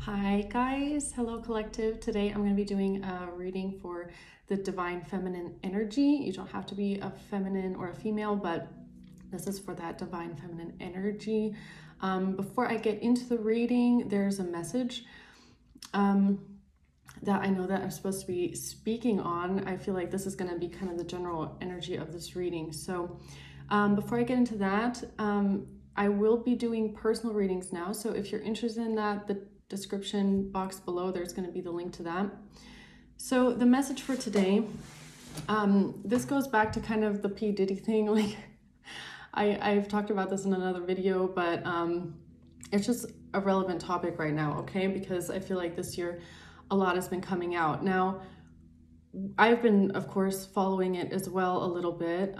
Hi guys, hello collective. Today I'm going to be doing a reading for the divine feminine energy. You don't have to be a feminine or a female, but this is for that divine feminine energy. Before I get into the reading, there's a message that I know that I'm supposed to be speaking on. I feel like this is going to be kind of the general energy of this reading. So before I get into that, I will be doing personal readings now. So if you're interested in that, the description box below, there's going to be the link to that. So the message for today, this goes back to kind of the P. Diddy thing. Like I've talked about this in another video, but it's just a relevant topic right now, okay? Because I feel like this year a lot has been coming out. Now, I've been, of course, following it as well a little bit.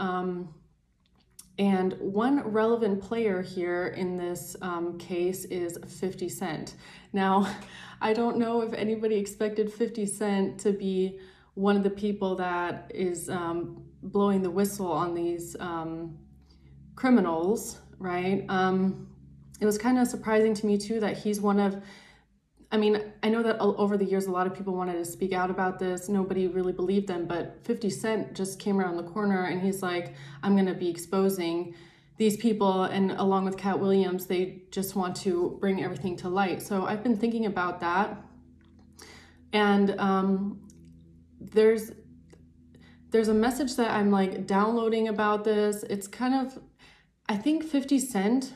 And one relevant player here in this case is 50 Cent. Now, I don't know if anybody expected 50 Cent to be one of the people that is blowing the whistle on these criminals, right? It was kind of surprising to me too that he's one of, I mean, I know that over the years, a lot of people wanted to speak out about this. Nobody really believed them, but 50 Cent just came around the corner and he's like, I'm going to be exposing these people. And along with Cat Williams, they just want to bring everything to light. So I've been thinking about that. And there's a message that I'm like downloading about this. It's kind of, I think 50 Cent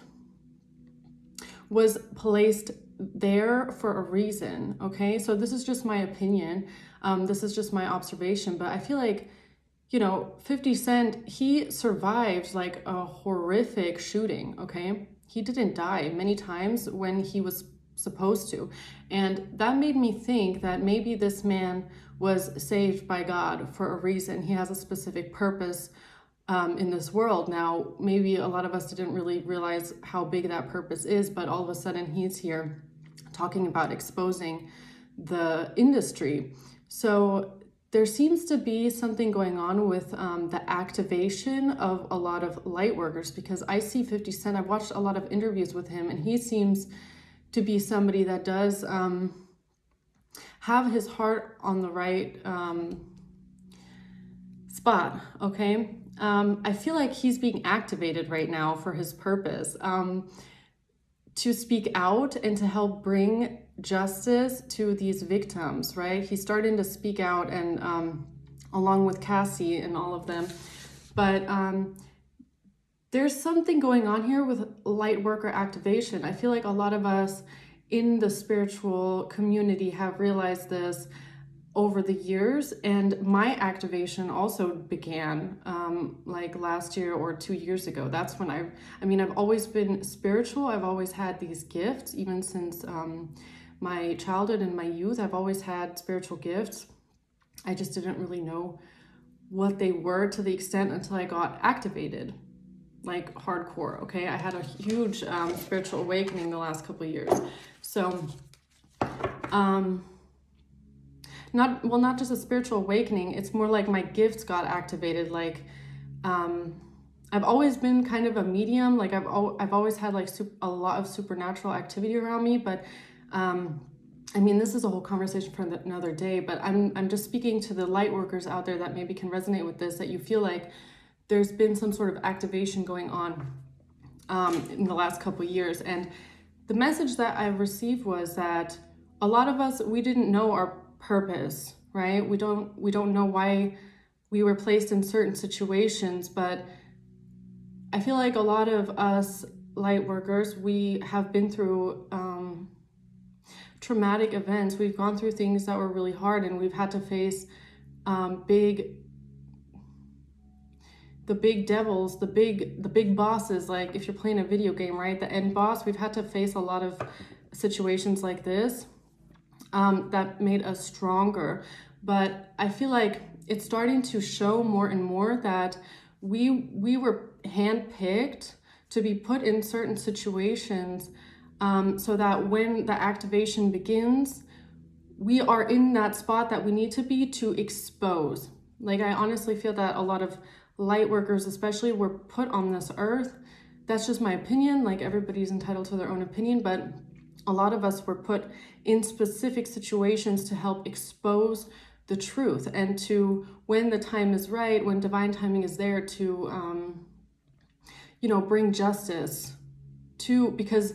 was placed there for a reason, okay? So this is just my opinion. This is just my observation, but I feel like, you know, 50 Cent, he survived like a horrific shooting, okay? He didn't die many times when he was supposed to. And that made me think that maybe this man was saved by God for a reason. He has a specific purpose in this world. Now, maybe a lot of us didn't really realize how big that purpose is, but all of a sudden he's here talking about exposing the industry. So there seems to be something going on with the activation of a lot of light workers, because I see 50 Cent, I've watched a lot of interviews with him, and he seems to be somebody that does have his heart on the right spot, okay? I feel like he's being activated right now for his purpose, to speak out and to help bring justice to these victims, right? He's starting to speak out, and along with Cassie and all of them. But there's something going on here with Lightworker Activation. I feel like a lot of us in the spiritual community have realized this over the years, and my activation also began like last year or 2 years ago. That's when I've always been spiritual. I've always had these gifts, even since my childhood and my youth. I've always had spiritual gifts. I just didn't really know what they were to the extent until I got activated, like hardcore, okay? I had a huge spiritual awakening the last couple of years. So, not just a spiritual awakening, it's more like my gifts got activated. Like I've always been kind of a medium. Like I've always had like a lot of supernatural activity around me, but I mean, this is a whole conversation for another day, but I'm just speaking to the light workers out there that maybe can resonate with this, that you feel like there's been some sort of activation going on in the last couple of years. And the message that I received was that a lot of us, we didn't know our purpose, right? We don't know why we were placed in certain situations, but I feel like a lot of us light workers, we have been through traumatic events. We've gone through things that were really hard, and we've had to face the big devils, the big bosses. Like if you're playing a video game, right? The end boss, we've had to face a lot of situations like this that made us stronger. But I feel like it's starting to show more and more that we were handpicked to be put in certain situations, so that when the activation begins, we are in that spot that we need to be to expose. Like I honestly feel that a lot of light workers especially were put on this earth. That's just my opinion. Like everybody's entitled to their own opinion, but a lot of us were put in specific situations to help expose the truth, and to, when the time is right, when divine timing is there, to bring justice to, because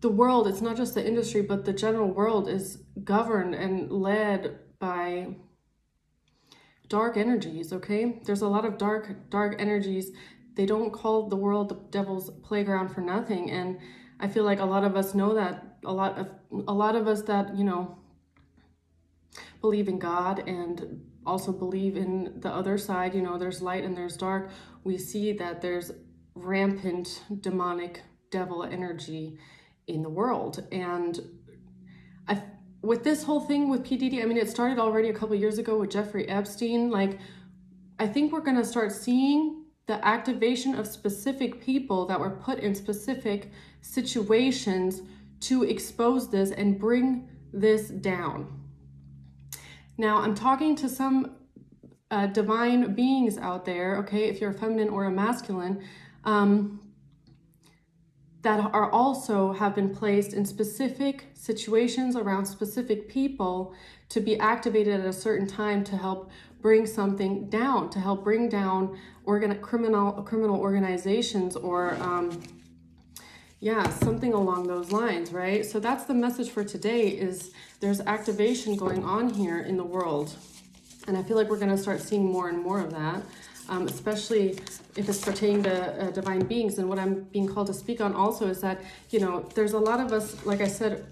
the world, it's not just the industry, but the general world is governed and led by dark energies. Okay, there's a lot of dark energies. They don't call the world the devil's playground for nothing, and I feel like a lot of us know that. A lot of us that believe in God and also believe in the other side, there's light and there's dark. We see that there's rampant demonic devil energy in the world. And with this whole thing with P. Diddy, I mean, it started already a couple years ago with Jeffrey Epstein. Like, I think we're going to start seeing the activation of specific people that were put in specific situations to expose this and bring this down. Now, I'm talking to some divine beings out there, okay, if you're a feminine or a masculine, that are also have been placed in specific situations around specific people to be activated at a certain time to help bring something down, to help bring down criminal organizations, or something along those lines, right? So that's the message for today, is there's activation going on here in the world. And I feel like we're going to start seeing more and more of that, especially if it's pertaining to divine beings. And what I'm being called to speak on also is that, there's a lot of us, like I said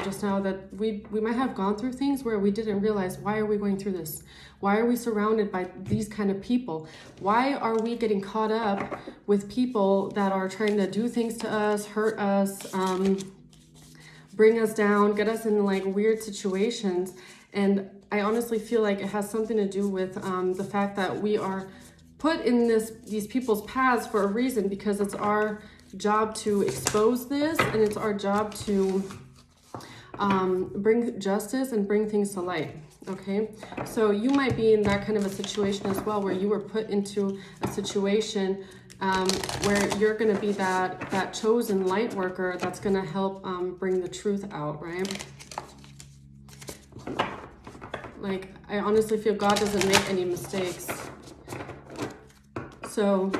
just now, that we might have gone through things where we didn't realize, why are we going through this? Why are we surrounded by these kind of people? Why are we getting caught up with people that are trying to do things to us, hurt us, bring us down, get us in like weird situations? And I honestly feel like it has something to do with the fact that we are put in these people's paths for a reason, because it's our job to expose this, and it's our job to bring justice and bring things to light. Okay, so you might be in that kind of a situation as well, where you were put into a situation where you're going to be that chosen light worker that's going to help bring the truth out, right? Like, I honestly feel God doesn't make any mistakes. So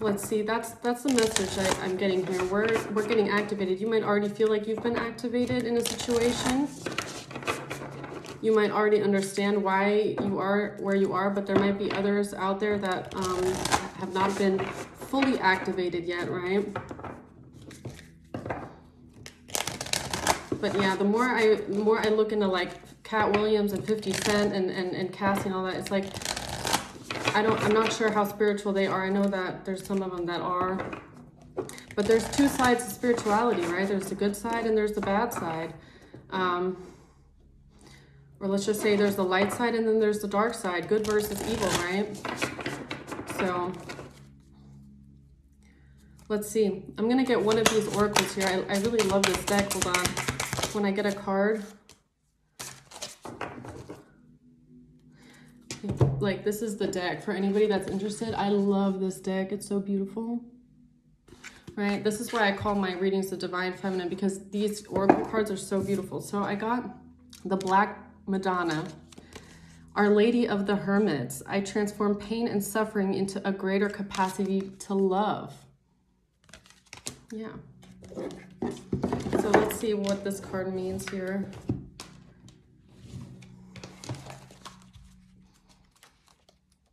let's see, that's the message I'm getting here. We're getting activated. You might already feel like you've been activated in a situation. You might already understand why you are where you are, but there might be others out there that have not been fully activated yet, right? But yeah, the more I look into like Cat Williams and 50 Cent and Cassie and all that, it's like, I'm not sure how spiritual they are. I know that there's some of them that are, but there's two sides to spirituality, right? There's the good side and there's the bad side. Or let's just say there's the light side and then there's the dark side, good versus evil, right? So let's see. I'm going to get one of these oracles here. I really love this deck. Hold on. When I get a card. Like, this is the deck for anybody that's interested. I love this deck. It's so beautiful. Right? This is why I call my readings the Divine Feminine, because these oracle cards are so beautiful. So I got the Black Madonna, Our Lady of the Hermits. I transform pain and suffering into a greater capacity to love. Yeah. So let's see what this card means here.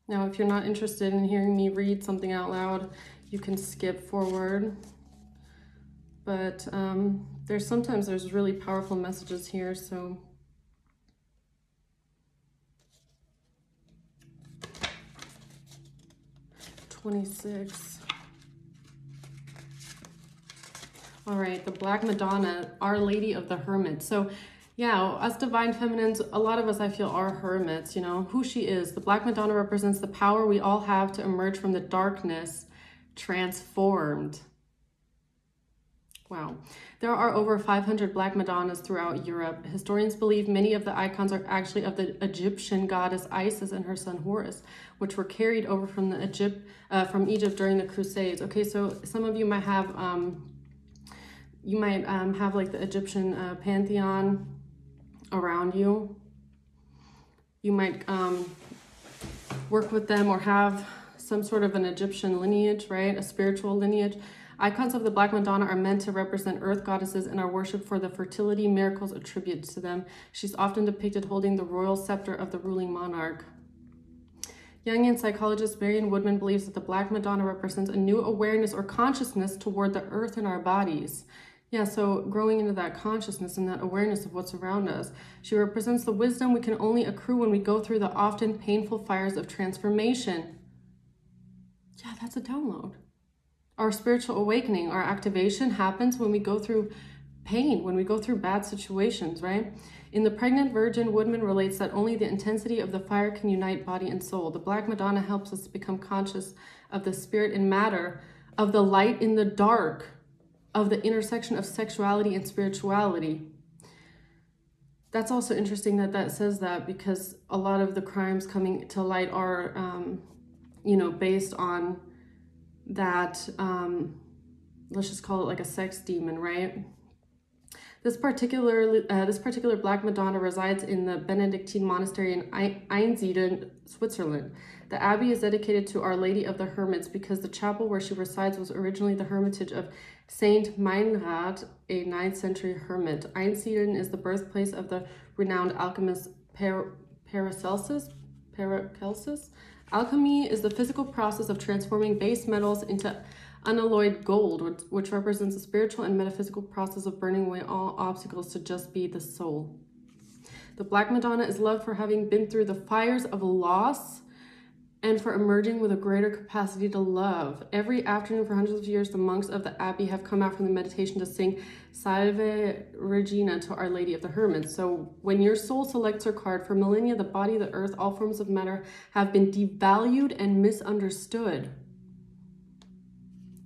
Now, if you're not interested in hearing me read something out loud, you can skip forward. But there's really powerful messages here, so. $26. All right, the Black Madonna, Our Lady of the Hermits. So yeah, us divine feminines, a lot of us, I feel, are hermits, who she is. The Black Madonna represents the power we all have to emerge from the darkness transformed. Wow. There are over 500 Black Madonnas throughout Europe. Historians believe many of the icons are actually of the Egyptian goddess Isis and her son Horus, which were carried over from Egypt during the Crusades. Okay, so some of you might have You might have like the Egyptian pantheon around you. You might work with them or have some sort of an Egyptian lineage, right? A spiritual lineage. Icons of the Black Madonna are meant to represent earth goddesses and are worshipped for the fertility miracles attributed to them. She's often depicted holding the royal scepter of the ruling monarch. Jungian psychologist Marion Woodman believes that the Black Madonna represents a new awareness or consciousness toward the earth and our bodies. Yeah, so growing into that consciousness and that awareness of what's around us. She represents the wisdom we can only accrue when we go through the often painful fires of transformation. Yeah, that's a download. Our spiritual awakening, our activation happens when we go through pain, when we go through bad situations, right? In The Pregnant Virgin, Woodman relates that only the intensity of the fire can unite body and soul. The Black Madonna helps us become conscious of the spirit and matter, of the light in the dark, of the intersection of sexuality and spirituality. That's also interesting that that says that, because a lot of the crimes coming to light are, based on that, let's just call it like a sex demon, right? This particular Black Madonna resides in the Benedictine monastery in Einsiedeln, Switzerland. The abbey is dedicated to Our Lady of the Hermits because the chapel where she resides was originally the hermitage of Saint Meinrad, a 9th century hermit. Einsiedeln is the birthplace of the renowned alchemist Paracelsus. Alchemy is the physical process of transforming base metals into unalloyed gold, which represents a spiritual and metaphysical process of burning away all obstacles to just be the soul. The Black Madonna is loved for having been through the fires of loss and for emerging with a greater capacity to love. Every afternoon for hundreds of years, the monks of the abbey have come out from the meditation to sing Salve Regina to Our Lady of the Hermits. So when your soul selects her card, for millennia, the body, the earth, all forms of matter have been devalued and misunderstood.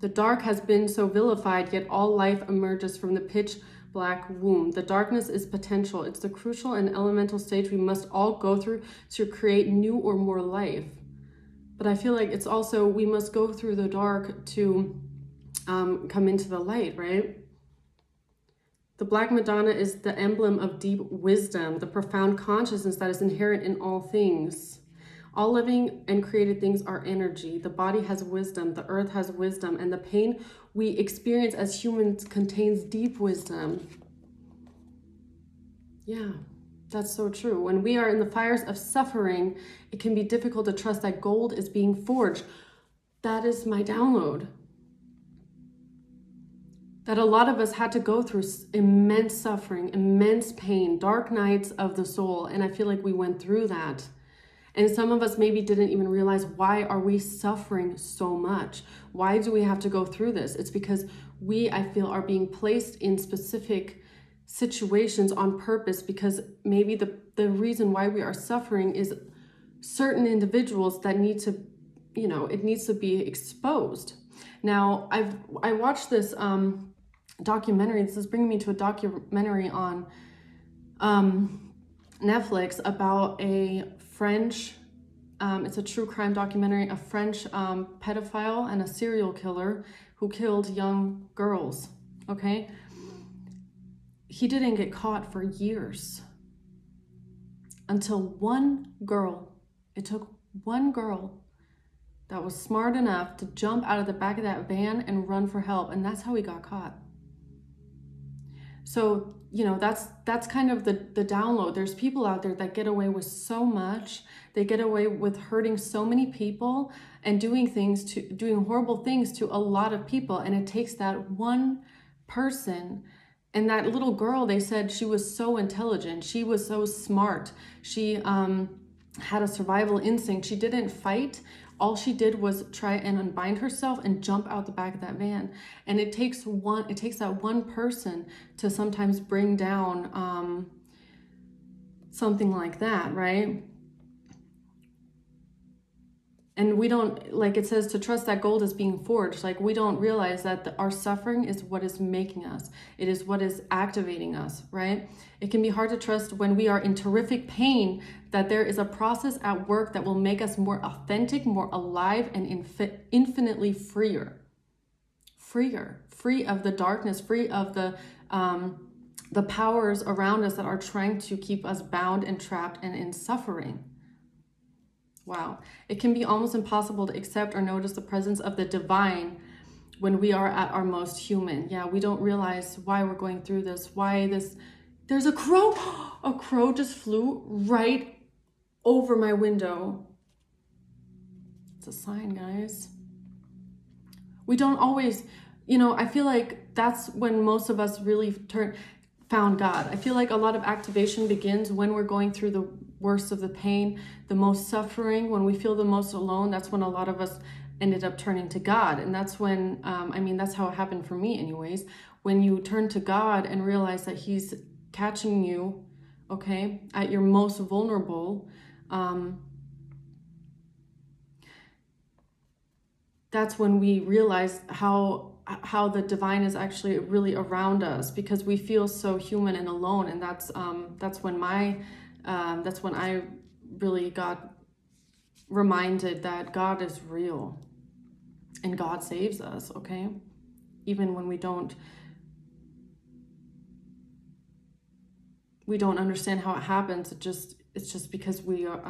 The dark has been so vilified, yet all life emerges from the pitch black womb. The darkness is potential. It's the crucial and elemental stage we must all go through to create new or more life. But I feel like it's also, we must go through the dark to come into the light, right? The Black Madonna is the emblem of deep wisdom, the profound consciousness that is inherent in all things. All living and created things are energy. The body has wisdom, the earth has wisdom, and the pain we experience as humans contains deep wisdom. Yeah, that's so true. When we are in the fires of suffering, it can be difficult to trust that gold is being forged. That is my download. That a lot of us had to go through immense suffering, immense pain, dark nights of the soul, and I feel like we went through that. And some of us maybe didn't even realize, why are we suffering so much? Why do we have to go through this? It's because we, I feel, are being placed in specific situations on purpose, because maybe the reason why we are suffering is certain individuals that need to, it needs to be exposed. Now, I watched this documentary. This is bringing me to a documentary on Netflix about a French, it's a true crime documentary, a French pedophile and a serial killer who killed young girls, okay? He didn't get caught for years until one girl, it took one girl that was smart enough to jump out of the back of that van and run for help, and that's how he got caught. So, that's kind of the download. There's people out there that get away with so much. They get away with hurting so many people and doing horrible things to a lot of people. And it takes that one person. And that little girl, they said she was so intelligent. She was so smart. She had a survival instinct. She didn't fight. All she did was try and unbind herself and jump out the back of that van. And it takes that one person to sometimes bring down something like that, right? And we don't, like it says, to trust that gold is being forged. Like, we don't realize that our suffering is what is making us. It is what is activating us, right? It can be hard to trust when we are in terrific pain that there is a process at work that will make us more authentic, more alive, and infinitely freer. free of the darkness, free of the powers around us that are trying to keep us bound and trapped and in suffering. Wow. It can be almost impossible to accept or notice the presence of the divine when we are at our most human. Yeah, we don't realize why we're going through this, why this. There's a crow. A crow just flew right over my window. It's a sign, guys. We don't always, I feel like that's when most of us really found God. I feel like a lot of activation begins when we're going through the worst of the pain, the most suffering, when we feel the most alone. That's when a lot of us ended up turning to God. And that's when, that's how it happened for me anyways. When you turn to God and realize that he's catching you, okay, at your most vulnerable, that's when we realize how the divine is actually really around us, because we feel so human and alone. And that's when I really got reminded that God is real and God saves us, okay? Even when we don't understand how it happens. It's just because we are,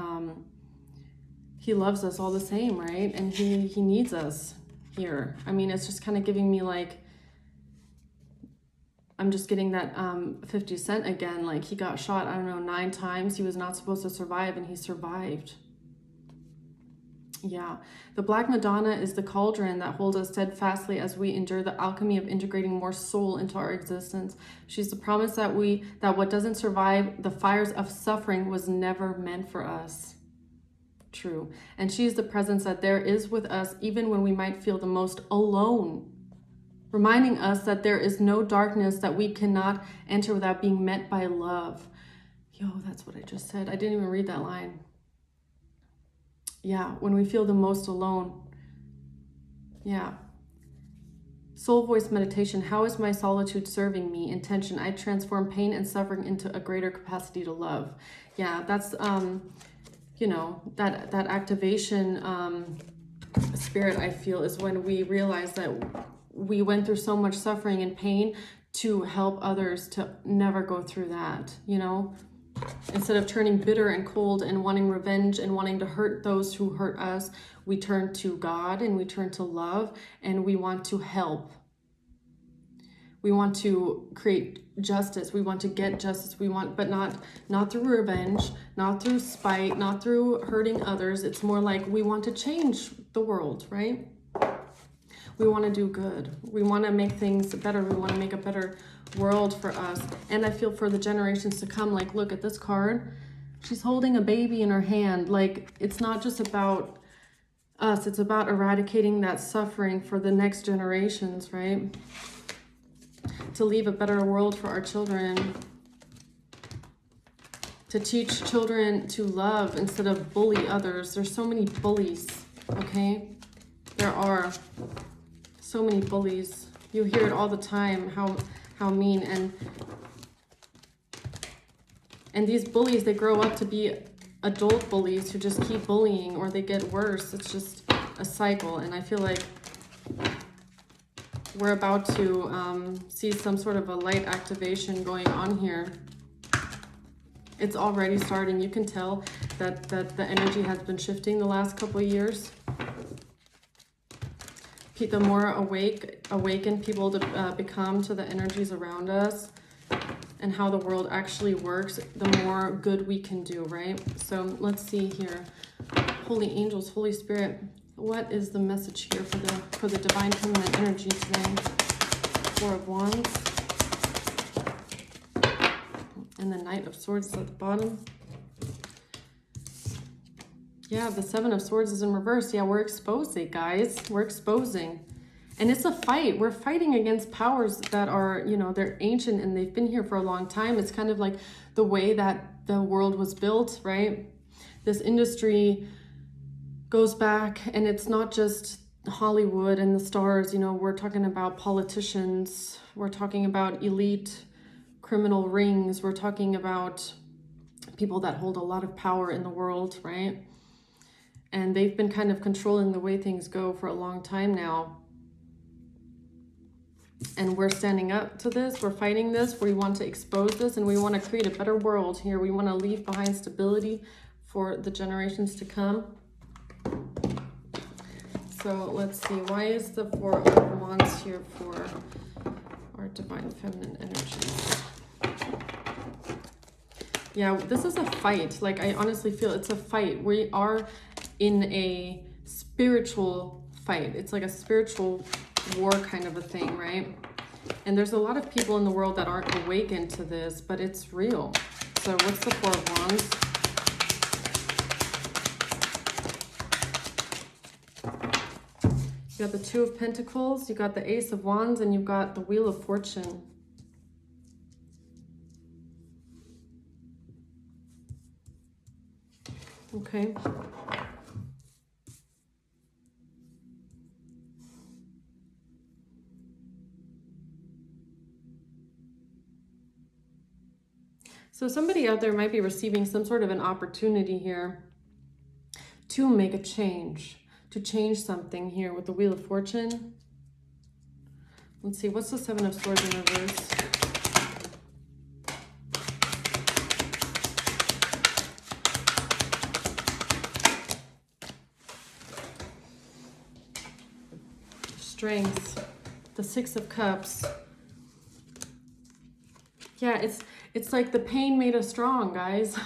he loves us all the same, right? And he needs us here. It's just kind of giving me like, I'm just getting that 50 Cent again. Like, he got shot, 9 times. He was not supposed to survive, and he survived. Yeah. The Black Madonna is the cauldron that holds us steadfastly as we endure the alchemy of integrating more soul into our existence. She's the promise that what doesn't survive the fires of suffering was never meant for us. True. And she is the presence that there is with us even when we might feel the most alone, reminding us that there is no darkness that we cannot enter without being met by love. Yo, that's what I just said. I didn't even read that line. Yeah, when we feel the most alone. Yeah. Soul voice meditation. How is my solitude serving me? Intention. I transform pain and suffering into a greater capacity to love. Yeah, that's that activation spirit, I feel, is when we realize that we went through so much suffering and pain to help others to never go through that, Instead of turning bitter and cold and wanting revenge and wanting to hurt those who hurt us, we turn to God and we turn to love, and we want to help. We want to create justice. We want to get justice. But not through revenge, not through spite, not through hurting others. It's more like we want to change the world, right? We want to do good. We want to make things better. We want to make a better world for us. And I feel for the generations to come, like, look at this card. She's holding a baby in her hand. Like, it's not just about us. It's about eradicating that suffering for the next generations, right? To leave a better world for our children. To teach children to love instead of bully others. There's so many bullies, okay? There are so many bullies. You hear it all the time, how mean. And these bullies, they grow up to be adult bullies who just keep bullying, or they get worse. It's just a cycle. And I feel like we're about to see some sort of a light activation going on here. It's already starting. You can tell that the energy has been shifting the last couple of years. The more awakened people to become to the energies around us and how the world actually works, the more good we can do, right? So let's see here. Holy angels, Holy Spirit, what is the message here for the divine feminine energy today? 4 of Wands. And the Knight of Swords is at the bottom. Yeah, the 7 of Swords is in reverse. Yeah, we're exposing, guys. We're exposing. And it's a fight. We're fighting against powers that are, they're ancient and they've been here for a long time. It's kind of like the way that the world was built, right? This industry goes back, and it's not just Hollywood and the stars. We're talking about politicians. We're talking about elite criminal rings. We're talking about people that hold a lot of power in the world, right? And they've been kind of controlling the way things go for a long time now. And we're standing up to this, we're fighting this, we want to expose this, and we want to create a better world here. We want to leave behind stability for the generations to come. So let's see, why is the Four of Wands here for our divine feminine energy? Yeah, this is a fight. Like, I honestly feel it's a fight. We are in a spiritual fight. It's like a spiritual war kind of a thing, right? And there's a lot of people in the world that aren't awakened to this, but it's real. So what's the Four of Wands? You got the Two of Pentacles, you got the Ace of Wands, and you've got the Wheel of Fortune. Okay. So somebody out there might be receiving some sort of an opportunity here to make a change, to change something here with the Wheel of Fortune. Let's see, what's the Seven of Swords in reverse? Strength, the Six of Cups. Yeah, it's like the pain made us strong, guys.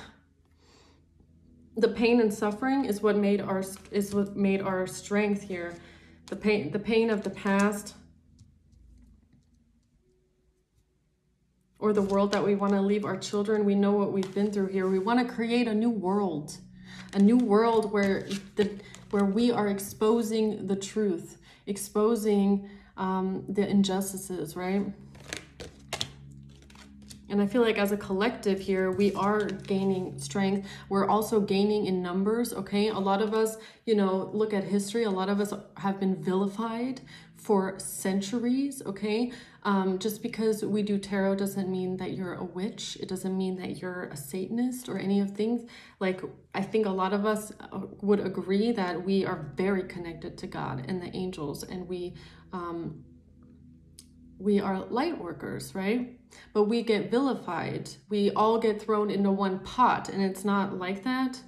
The pain and suffering is what made our strength here. The pain of the past, or the world that we want to leave our children. We know what we've been through here. We want to create a new world where we are exposing the truth, exposing the injustices, right? And I feel like as a collective here, we are gaining strength. We're also gaining in numbers, okay? A lot of us, you know, look at history. A lot of us have been vilified for centuries, okay? Just because we do tarot doesn't mean that you're a witch. It doesn't mean that you're a Satanist or any of things. Like, I think a lot of us would agree that we are very connected to God and the angels, and we are light workers, right? But we get vilified. We all get thrown into one pot, and it's not like that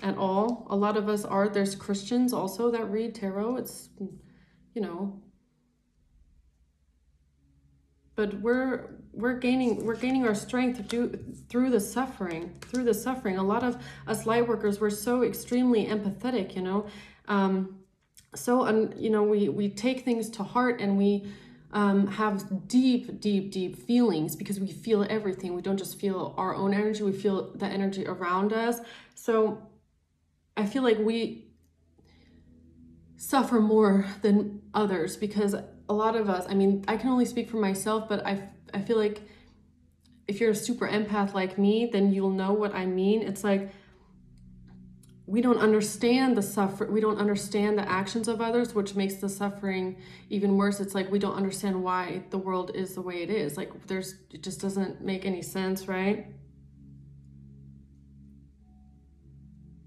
at all. A lot of us are. There's Christians also that read tarot. It's, you know, but we're gaining our strength through the suffering. A lot of us light workers, we're so extremely empathetic, you know. You know, we take things to heart, and we have deep feelings, because we feel everything. We don't just feel our own energy, we feel the energy around us. So I feel like we suffer more than others, because a lot of us, I mean, I can only speak for myself, but I feel like if you're a super empath like me, then you'll know what I mean. It's like, we don't understand we don't understand the actions of others, which makes the suffering even worse. It's like, we don't understand why the world is the way it is. Like, it just doesn't make any sense, right?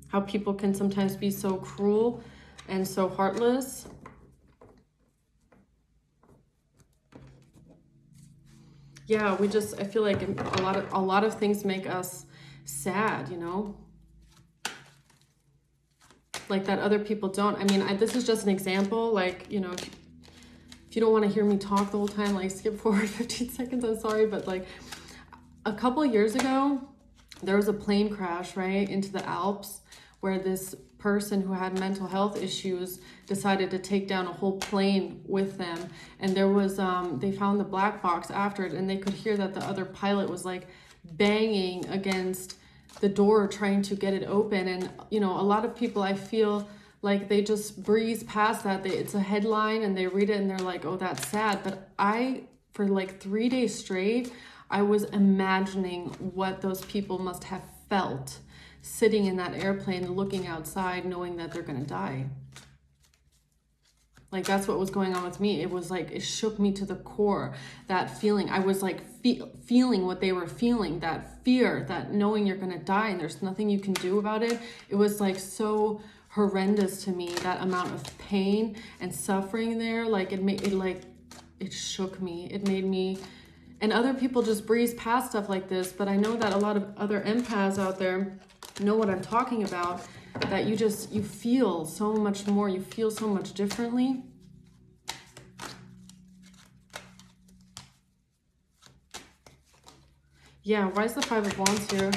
How people can sometimes be so cruel and so heartless. Yeah, I feel like a lot of things make us sad, you know? Like, that other people don't. I mean, this is just an example. Like, you know, if you don't want to hear me talk the whole time, like, skip forward 15 seconds, I'm sorry. But like, a couple years ago, there was a plane crash, right, into the Alps, where this person who had mental health issues decided to take down a whole plane with them. And there was, they found the black box after it, and they could hear that the other pilot was like banging against the door trying to get it open. And, you know, a lot of people, I feel like they just breeze past that. It's a headline and they read it and they're like, oh, that's sad. But for like 3 days straight, I was imagining what those people must have felt sitting in that airplane, looking outside, knowing that they're going to die. Like, that's what was going on with me. It was like, it shook me to the core, that feeling. I was like feeling what they were feeling, that fear, that knowing you're going to die and there's nothing you can do about it. It was like so horrendous to me, that amount of pain and suffering there. Like, it it shook me. It made me, and other people just breeze past stuff like this, but I know that a lot of other empaths out there know what I'm talking about, that you feel so much more, you feel so much differently. Yeah, why is the Five of Wands here?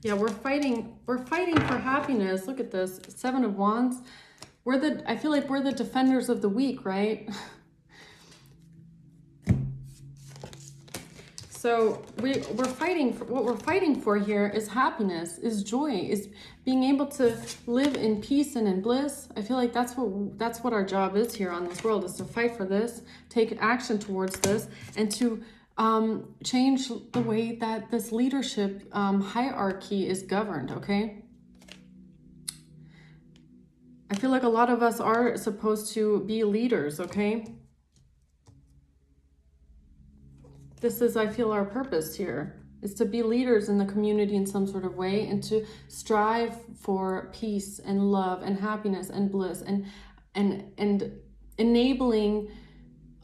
Yeah, we're fighting for happiness. Look at this, Seven of Wands. I feel like we're the defenders of the weak, right? So we're fighting for, what we're fighting for here is happiness, is joy, is being able to live in peace and in bliss. I feel like that's what our job is here on this world, is to fight for this, take action towards this, and to change the way that this leadership hierarchy is governed, okay? I feel like a lot of us are supposed to be leaders, okay? This is, I feel, our purpose here, is to be leaders in the community in some sort of way, and to strive for peace and love and happiness and bliss, and enabling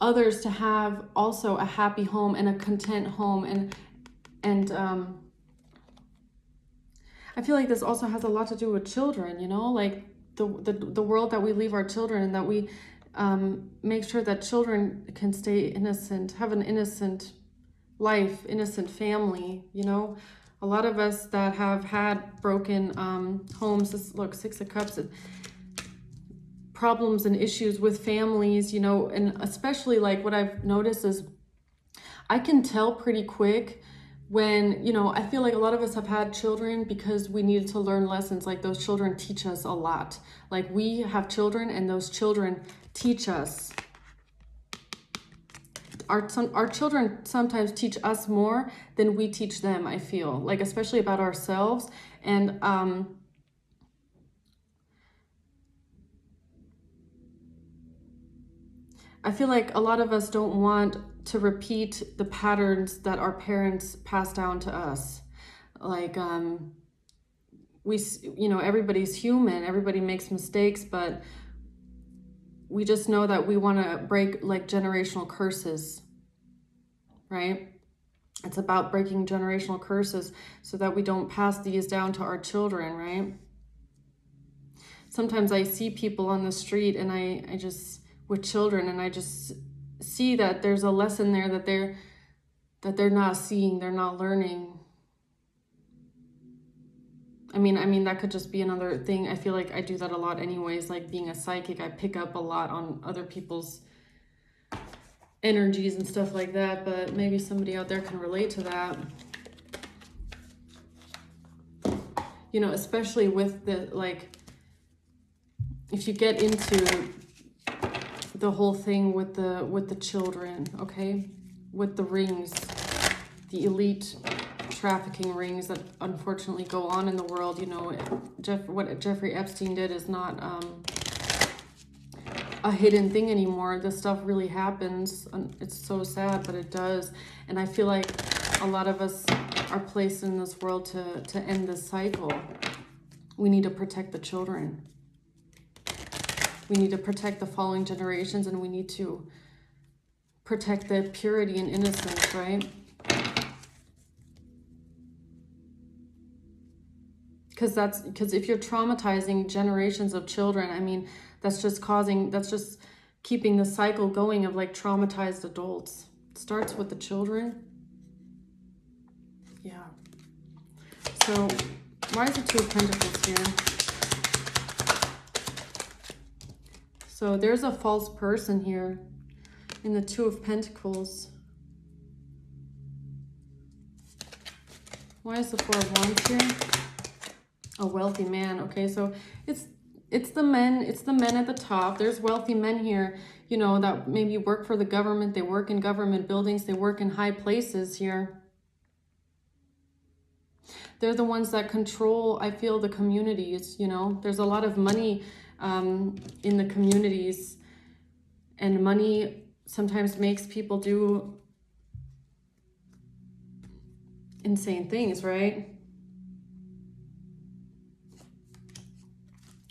others to have also a happy home and a content home. And I feel like this also has a lot to do with children, you know, like the world that we leave our children, and that we make sure that children can stay innocent, have an innocent life, innocent family, you know. A lot of us that have had broken homes, look, Six of Cups, problems and issues with families, you know, and especially like what I've noticed is I can tell pretty quick when, you know, I feel like a lot of us have had children because we needed to learn lessons. Like those children teach us a lot. Like we have children and those children teach us. Our children sometimes teach us more than we teach them, I feel, like especially about ourselves. And I feel like a lot of us don't want to repeat the patterns that our parents passed down to us. Like you know, everybody's human, everybody makes mistakes, but we just know that we want to break like generational curses, right? It's about breaking generational curses so that we don't pass these down to our children, right? Sometimes I see people on the street and I just, with children, and I just see that there's a lesson there that they're not seeing, they're not learning. I mean, that could just be another thing. I feel like I do that a lot anyways, like being a psychic, I pick up a lot on other people's energies and stuff like that, but maybe somebody out there can relate to that. You know, especially with the, like, if you get into the whole thing with the children, okay? With the rings, the elite trafficking rings that unfortunately go on in the world, you know, what Jeffrey Epstein did is not a hidden thing anymore. This stuff really happens. It's so sad, but it does. And I feel like a lot of us are placed in this world to end this cycle. We need to protect the children. We need to protect the following generations, and we need to protect the purity and innocence, right? Because if you're traumatizing generations of children, I mean, that's just keeping the cycle going of like traumatized adults. It starts with the children. Yeah. So why is the Two of Pentacles here? So there's a false person here in the Two of Pentacles. Why is the Four of Wands here? A wealthy man. Okay, so it's the men at the top. There's wealthy men here, you know, that maybe work for the government, they work in government buildings, they work in high places here. They're the ones that control, I feel, the communities, you know. There's a lot of money in the communities, and money sometimes makes people do insane things, right?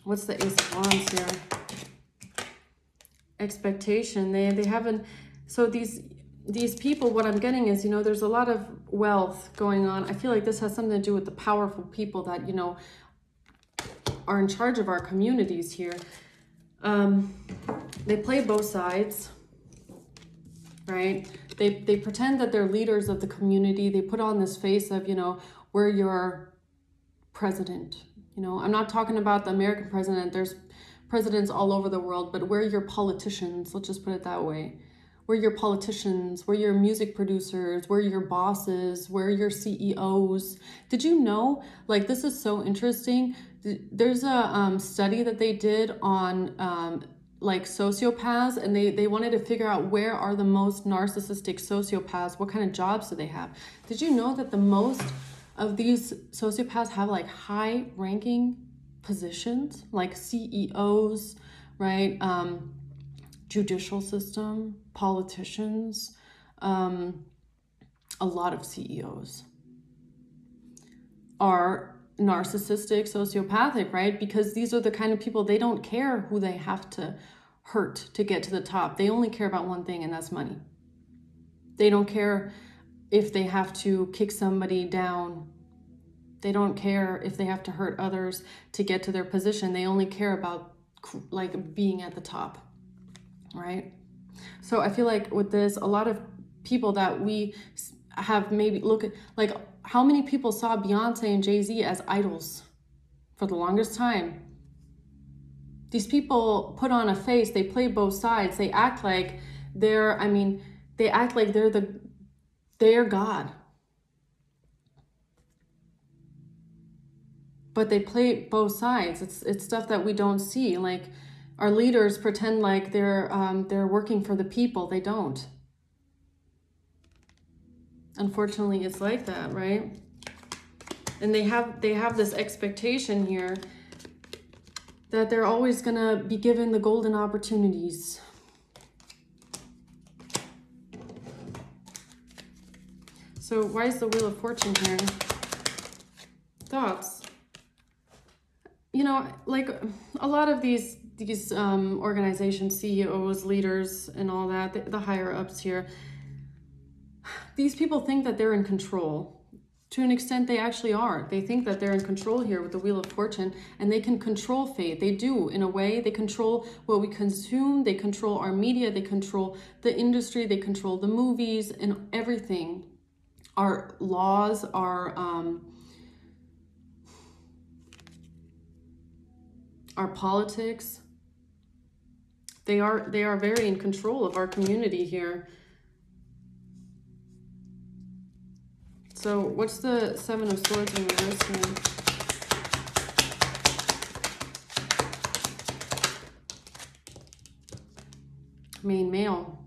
What's the Ace of Wands here? Expectation. They haven't, so these people, what I'm getting is, you know, there's a lot of wealth going on. I feel like this has something to do with the powerful people that, you know, are in charge of our communities here. They play both sides, right? They pretend that they're leaders of the community. They put on this face of, you know, we're your president. You know, I'm not talking about the American president. There's presidents all over the world, but we're your politicians. Let's just put it that way. We're your politicians. We're your music producers. We're your bosses. We're your CEOs. Did you know, like, this is so interesting. There's a study that they did on like sociopaths, and they wanted to figure out where are the most narcissistic sociopaths, what kind of jobs do they have. Did you know that the most of these sociopaths have like high ranking positions, like CEOs, right? Judicial system, politicians, a lot of CEOs are narcissistic, sociopathic, right? Because these are the kind of people, they don't care who they have to hurt to get to the top. They only care about one thing, and that's money. They don't care if they have to kick somebody down. They don't care if they have to hurt others to get to their position. They only care about like being at the top, right? So I feel like with this, a lot of people that we have maybe look at, like, how many people saw Beyonce and Jay-Z as idols for the longest time? These people put on a face, they play both sides, they act like they're, I mean, they act like they're God. But they play both sides. It's stuff that we don't see. Like, our leaders pretend like they're working for the people. They don't. Unfortunately, it's like that, right? And they have this expectation here that they're always gonna be given the golden opportunities. So why is the Wheel of Fortune here? Thoughts. You know, like a lot of these organizations, CEOs, leaders, and all that, the higher ups here, these people think that they're in control. To an extent, they actually are. They think that they're in control here with the Wheel of Fortune, and they can control fate. They do, in a way. They control what we consume. They control our media. They control the industry. They control the movies and everything. Our laws, our politics. They are very in control of our community here. So what's the Seven of Swords in reverse here? Main male.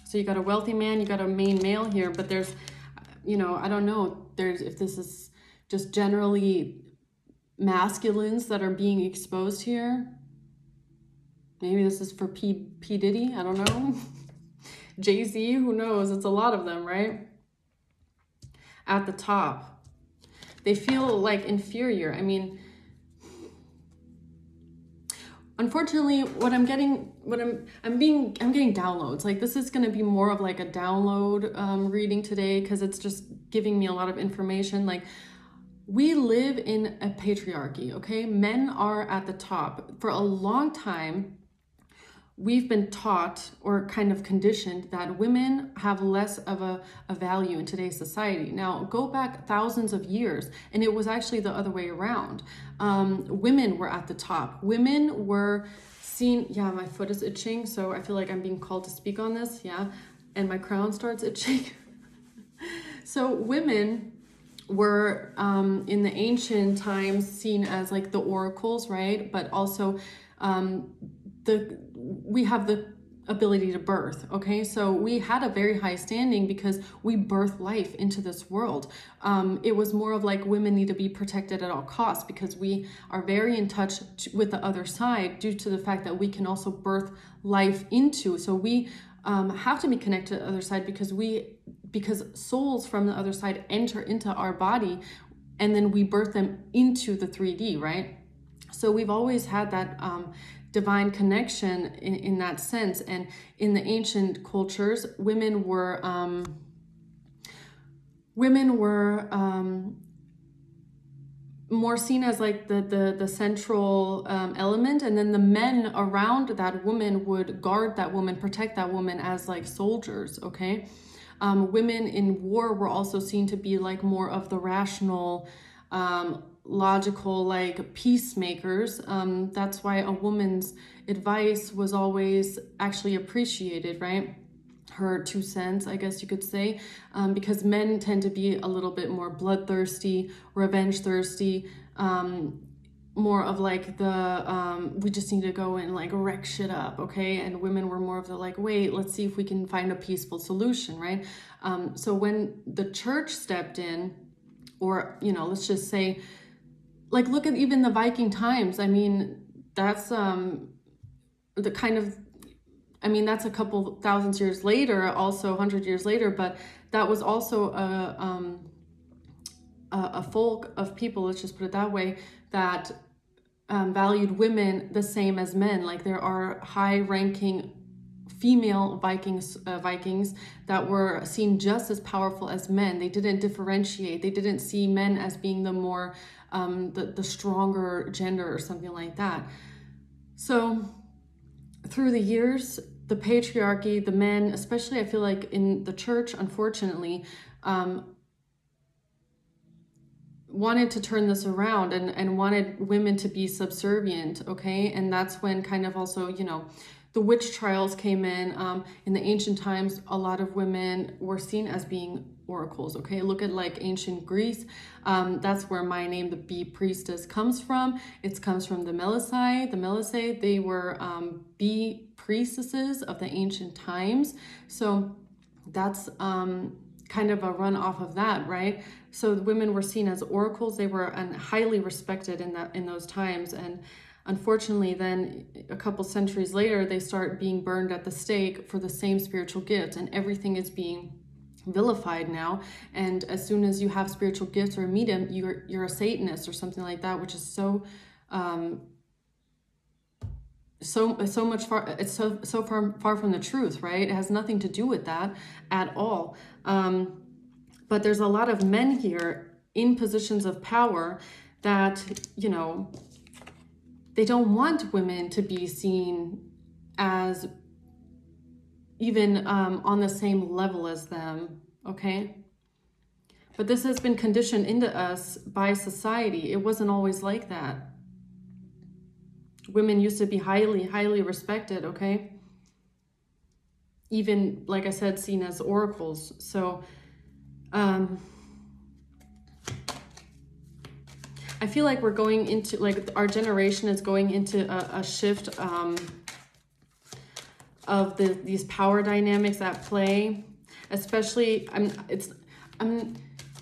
So you got a wealthy man, you got a main male here, but there's, you know, I don't know, there's, if this is just generally masculines that are being exposed here. Maybe this is for P. Diddy, I don't know. Jay-Z, who knows? It's a lot of them, right? At the top. They feel like inferior. I mean, unfortunately, what I'm getting, I'm getting downloads. Like, this is going to be more of like a download reading today, because it's just giving me a lot of information. Like, we live in a patriarchy, okay? Men are at the top. For a long time, we've been taught or kind of conditioned that women have less of a value in today's society. Now, go back thousands of years, and it was actually the other way around. Women were at the top. Women were seen, yeah, my foot is itching, so I feel like I'm being called to speak on this, yeah, and my crown starts itching. So women were in the ancient times seen as like the oracles, right? But also we have the ability to birth, okay? So we had a very high standing because we birthed life into this world. It was more of like women need to be protected at all costs because we are very in touch with the other side due to the fact that we can also birth life into. So we have to be connected to the other side because souls from the other side enter into our body, and then we birth them into the 3D, right? So we've always had that divine connection in that sense. And in the ancient cultures, women were more seen as like the central element, and then the men around that woman would guard that woman, protect that woman as like soldiers. Okay. Women in war were also seen to be like more of the rational, logical, like peacemakers. That's why a woman's advice was always actually appreciated, right? Her 2 cents, I guess you could say, because men tend to be a little bit more bloodthirsty, revenge thirsty, more of like the we just need to go and like wreck shit up, okay? And women were more of the like, wait, let's see if we can find a peaceful solution, right? So when the church stepped in, or let's just say, like, look at even the Viking times. I mean, that's the kind of, I mean, that's a couple thousand years later, also 100 years later, but that was also a folk of people, let's just put it that way, that valued women the same as men. Like, there are high-ranking female Vikings that were seen just as powerful as men. They didn't differentiate. They didn't see men as being the more the stronger gender or something like that. So through the years, the patriarchy, the men, especially I feel like in the church, unfortunately, wanted to turn this around and wanted women to be subservient, okay? And that's when kind of also, the witch trials came in. In the ancient times, a lot of women were seen as being oracles, okay? Look at like ancient Greece. That's where my name, the bee priestess, comes from. It comes from the Melissae. The Melissae, they were bee priestesses of the ancient times. So that's kind of a run off of that, right? So the women were seen as oracles. They were highly respected in those times. And unfortunately, then a couple centuries later, they start being burned at the stake for the same spiritual gift, and everything is being vilified now. And as soon as you have spiritual gifts or a medium, you're a Satanist or something like that, which is so far from the truth, right? It has nothing to do with that at all. But there's a lot of men here in positions of power that, they don't want women to be seen as even on the same level as them, okay? But this has been conditioned into us by society. It wasn't always like that. Women used to be highly, highly respected, okay? Even, like I said, seen as oracles. So, I feel like we're going into, like, our generation is going into a shift of these power dynamics at play. Especially, I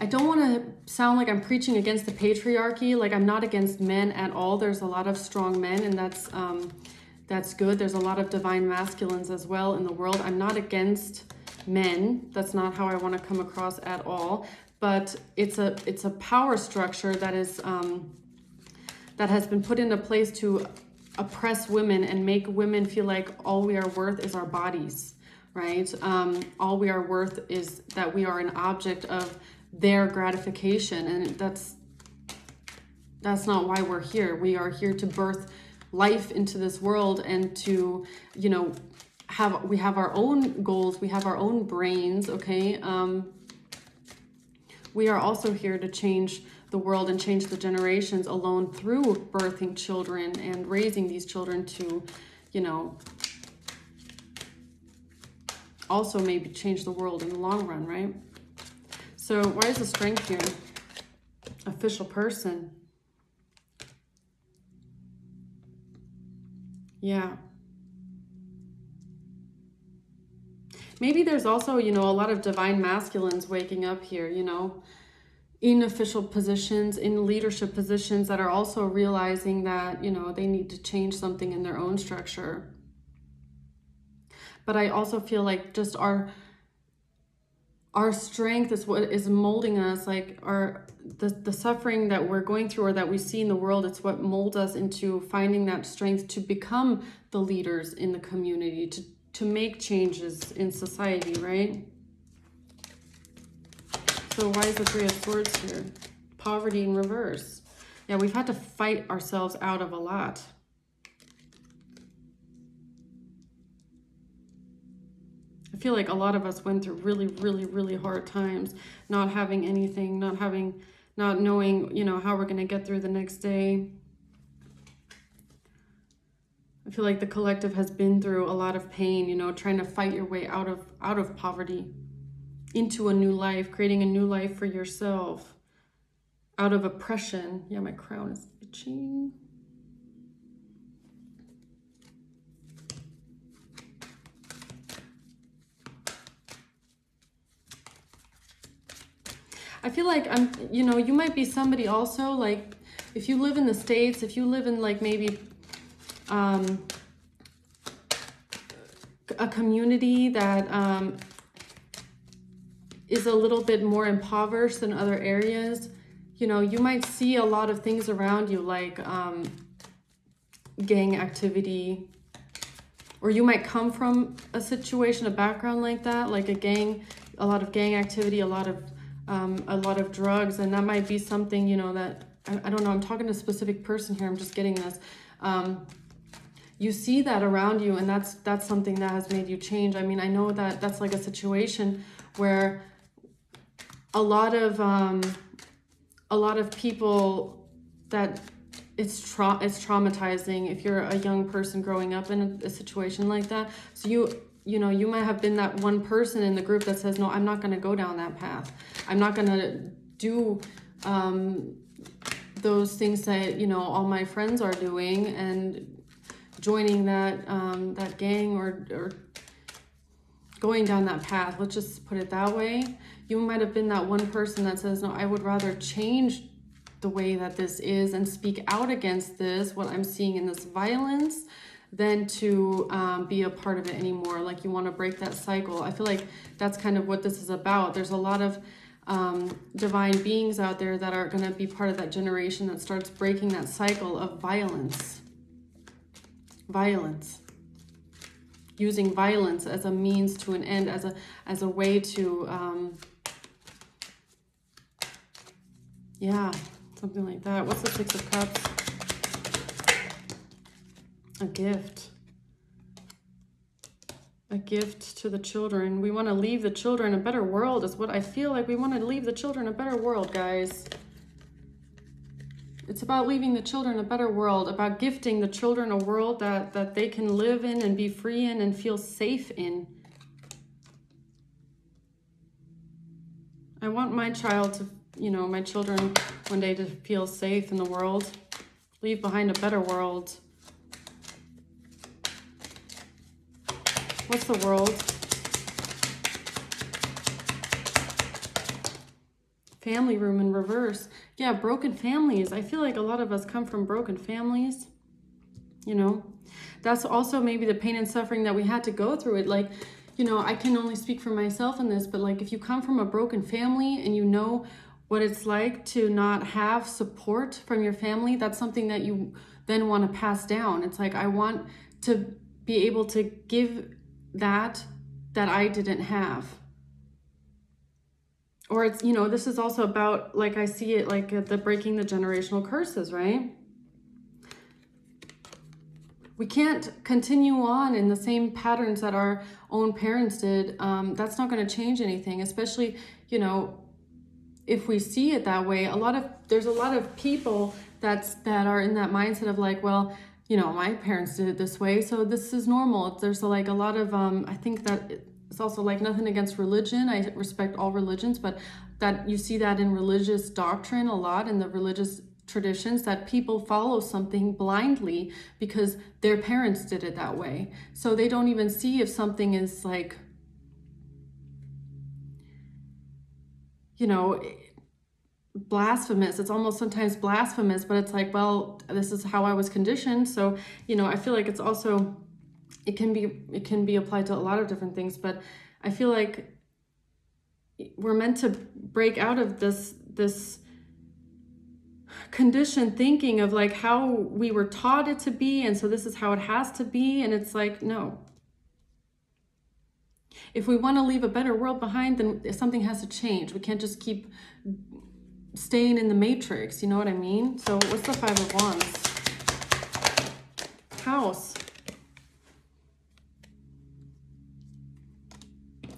don't want to sound like I'm preaching against the patriarchy. Like, I'm not against men at all. There's a lot of strong men, and that's good. There's a lot of divine masculines as well in the world. I'm not against men. That's not how I want to come across at all. But it's a power structure that is that has been put into place to oppress women and make women feel like all we are worth is our bodies, right? All we are worth is that we are an object of their gratification, and that's not why we're here. We are here to birth life into this world and to, we have our own goals, we have our own brains, okay? We are also here to change the world and change the generations alone through birthing children and raising these children to, also maybe change the world in the long run, right? So why is the strength here? Official person. Yeah. Maybe there's also, a lot of divine masculines waking up here, in official positions, in leadership positions, that are also realizing that, they need to change something in their own structure. But I also feel like just our our strength is what is molding us, like the suffering that we're going through or that we see in the world, it's what molds us into finding that strength to become the leaders in the community, to make changes in society, right? So why is the Three of Swords here? Poverty in reverse. Yeah, we've had to fight ourselves out of a lot. I feel like a lot of us went through really, really, really hard times, not having anything, not knowing, you know, how we're going to get through the next day. I feel like the collective has been through a lot of pain, you know, trying to fight your way out of poverty into a new life, creating a new life for yourself, out of oppression. Yeah, my crown is itching. I feel like you know, you might be somebody also, like if you live in the States, if you live in like maybe a community that is a little bit more impoverished than other areas, you know, you might see a lot of things around you like gang activity, or you might come from a situation, a background like that, like a lot of gang activity, a lot of drugs, and that might be something, you know, that I don't know, I'm talking to a specific person here, I'm just getting this. You see that around you, and that's something that has made you change. I mean, I know that that's like a situation where a lot of people, that it's traumatizing if you're a young person growing up in a situation like that. So you know, you might have been that one person in the group that says, no, I'm not going to go down that path. I'm not going to do those things that, you know, all my friends are doing, and joining that that gang or going down that path. Let's just put it that way. You might have been that one person that says, no, I would rather change the way that this is and speak out against this, what I'm seeing in this violence, than to be a part of it anymore. Like you want to break that cycle. I feel like that's kind of what this is about. There's a lot of divine beings out there that are going to be part of that generation that starts breaking that cycle of violence. Using violence as a means to an end, as a way to yeah, something like that. What's the Six of Cups? A gift. A gift to the children. We want to leave the children a better world is what I feel like. We want to leave the children a better world, guys. It's about leaving the children a better world, about gifting the children a world that they can live in and be free in and feel safe in. I want my child to, you know, my children one day to feel safe in the world, leave behind a better world. What's the world? Family room in reverse. Yeah, broken families. I feel like a lot of us come from broken families. You know, that's also maybe the pain and suffering that we had to go through it. Like, you know, I can only speak for myself in this, but like if you come from a broken family and you know what it's like to not have support from your family, that's something that you then want to pass down. It's like, I want to be able to give that I didn't have. Or it's, you know, this is also about, like I see it, like the breaking the generational curses, right? We can't continue on in the same patterns that our own parents did. That's not going to change anything, especially, you know, if we see it that way. There's a lot of people that are in that mindset of like, well, you know, my parents did it this way, so this is normal. There's like a lot of, I think that it's also like nothing against religion. I respect all religions, but that you see that in religious doctrine a lot, in the religious traditions, that people follow something blindly because their parents did it that way. So they don't even see if something is like, you know, blasphemous. It's almost sometimes blasphemous, but it's like, well, this is how I was conditioned. So, you know, I feel like it's also, it can be applied to a lot of different things, but I feel like we're meant to break out of this conditioned thinking of like how we were taught it to be, and so this is how it has to be, and it's like, no. If we want to leave a better world behind, then something has to change. We can't just keep staying in the matrix, you know what I mean? So what's the Five of Wands? House.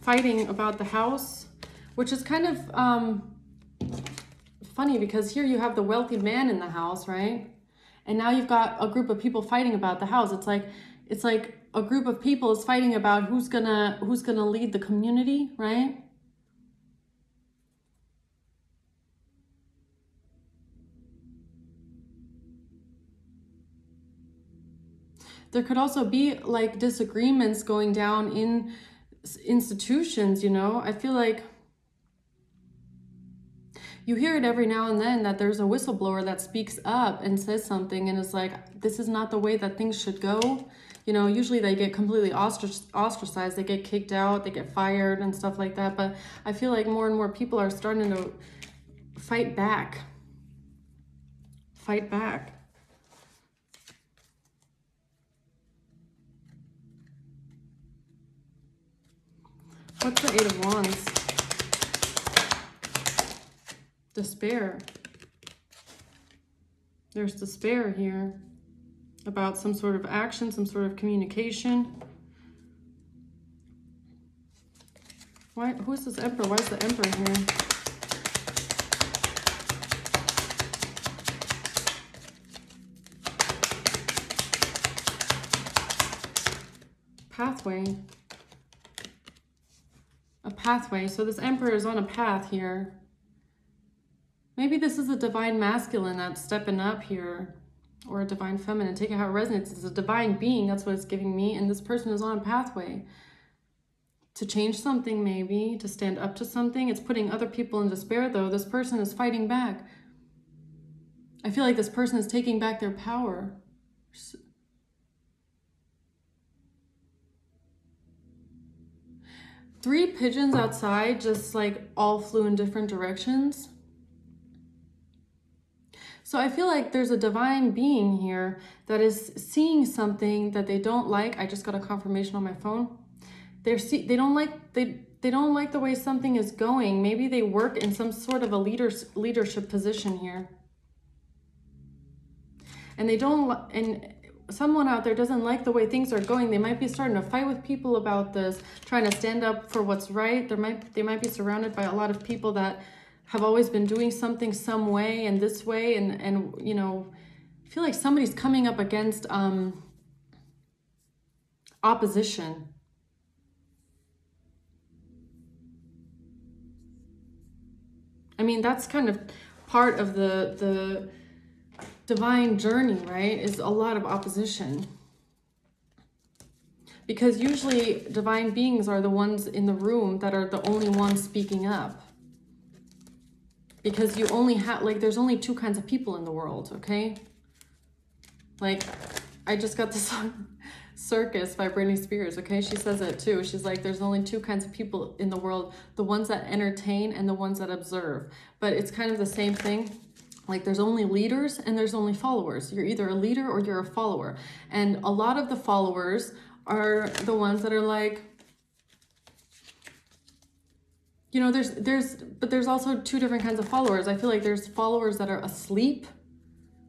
Fighting about the house, which is kind of funny because here you have the wealthy man in the house, right? And now you've got a group of people fighting about the house. It's like a group of people is fighting about who's gonna lead the community, right? There could also be like disagreements going down in institutions, you know? I feel like you hear it every now and then that there's a whistleblower that speaks up and says something and is like, this is not the way that things should go. You know, usually they get completely ostracized, they get kicked out, they get fired and stuff like that. But I feel like more and more people are starting to fight back. Fight back. What's the Eight of Wands? Despair. There's despair here about some sort of action, some sort of communication. Why? Who's this Emperor? Why is the Emperor here? Pathway. A pathway. So this Emperor is on a path here. Maybe this is a divine masculine that's stepping up here, or a divine feminine. Take it how it resonates. It's a divine being. That's what it's giving me. And this person is on a pathway to change something, maybe to stand up to something. It's putting other people in despair, though. This person is fighting back. I feel like this person is taking back their power. Three pigeons outside just like all flew in different directions. So I feel like there's a divine being here that is seeing something that they don't like. I just got a confirmation on my phone. They don't like the way something is going. Maybe they work in some sort of a leadership position here. And someone out there doesn't like the way things are going. They might be starting to fight with people about this, trying to stand up for what's right. They might be surrounded by a lot of people that have always been doing something some way and this way, and you know, I feel like somebody's coming up against opposition. I mean, that's kind of part of the divine journey, right? Is a lot of opposition. Because usually divine beings are the ones in the room that are the only ones speaking up. Because you only have, like, there's only two kinds of people in the world, okay? Like, I just got the song Circus by Britney Spears, okay? She says it too. She's like, there's only two kinds of people in the world, the ones that entertain and the ones that observe. But it's kind of the same thing. Like, there's only leaders and there's only followers. You're either a leader or you're a follower. And a lot of the followers are the ones that are like, you know, there's also two different kinds of followers. I feel like there's followers that are asleep,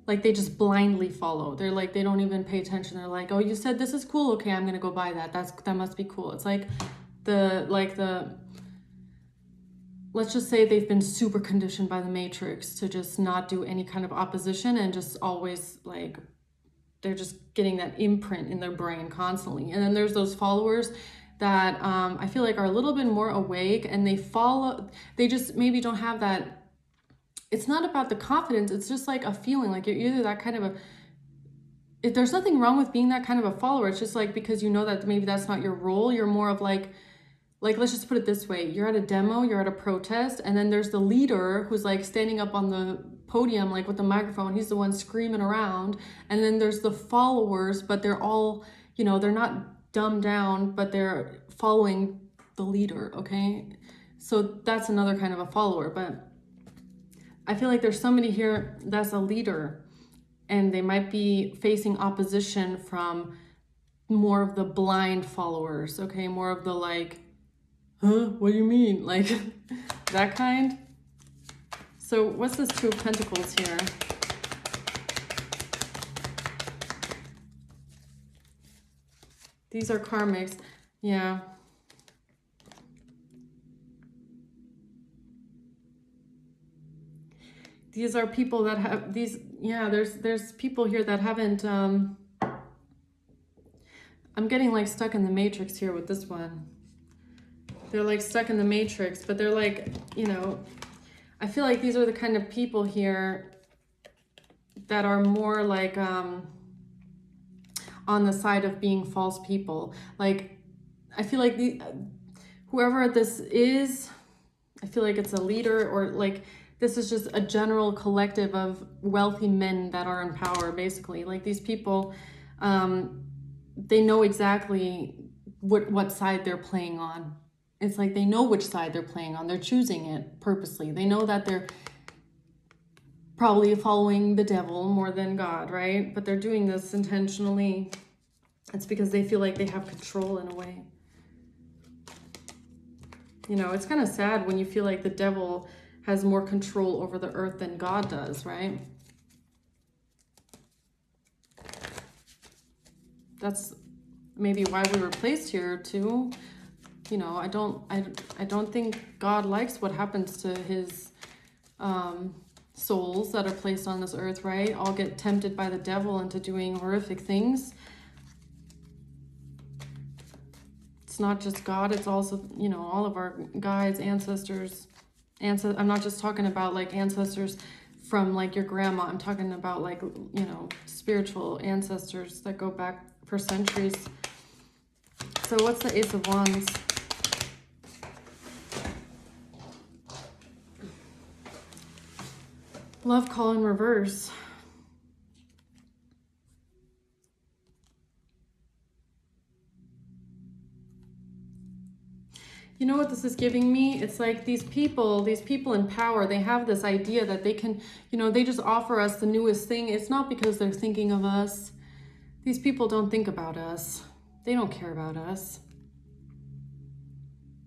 like they just blindly follow. They're like, they don't even pay attention. They're like, oh, you said this is cool. Okay, I'm gonna go buy that. That must be cool. It's like let's just say they've been super conditioned by the Matrix to just not do any kind of opposition and just always like, they're just getting that imprint in their brain constantly. And then there's those followers that I feel like are a little bit more awake, and they just maybe don't have that. It's not about the confidence. It's just like a feeling like you're either that kind of there's nothing wrong with being that kind of a follower. It's just like, because you know that maybe that's not your role. You're more of like, let's just put it this way. You're at a demo, you're at a protest, and then there's the leader who's like standing up on the podium, like with the microphone. He's the one screaming around. And then there's the followers, but they're all, they're not dumbed down, but they're following the leader, okay? So that's another kind of a follower. But I feel like there's somebody here that's a leader, and they might be facing opposition from more of the blind followers, okay? More of the like, huh, what do you mean? Like that kind. So what's this Two of Pentacles here? These are karmics. Yeah. These are people that have these, yeah, there's people here that haven't, I'm getting like stuck in the matrix here with this one. They're like stuck in the matrix, but they're like, you know, I feel like these are the kind of people here that are more like on the side of being false people. Like, I feel like whoever this is, I feel like it's a leader, or like this is just a general collective of wealthy men that are in power, basically. Like these people, they know exactly what side they're playing on. It's like they know which side they're playing on. They're choosing it purposely. They know that they're probably following the devil more than God, right? But they're doing this intentionally. It's because they feel like they have control in a way. You know, it's kind of sad when you feel like the devil has more control over the earth than God does, right? That's maybe why we were placed here too. You know, I don't think God likes what happens to his souls that are placed on this earth, right? All get tempted by the devil into doing horrific things. It's not just God, it's also, you know, all of our guides, ancestors. I'm not just talking about like ancestors from like your grandma. I'm talking about like, you know, spiritual ancestors that go back for centuries. So what's the Ace of Wands? Love call in reverse. You know what this is giving me? It's like these people in power, they have this idea that they can, you know, they just offer us the newest thing. It's not because they're thinking of us. These people don't think about us. They don't care about us.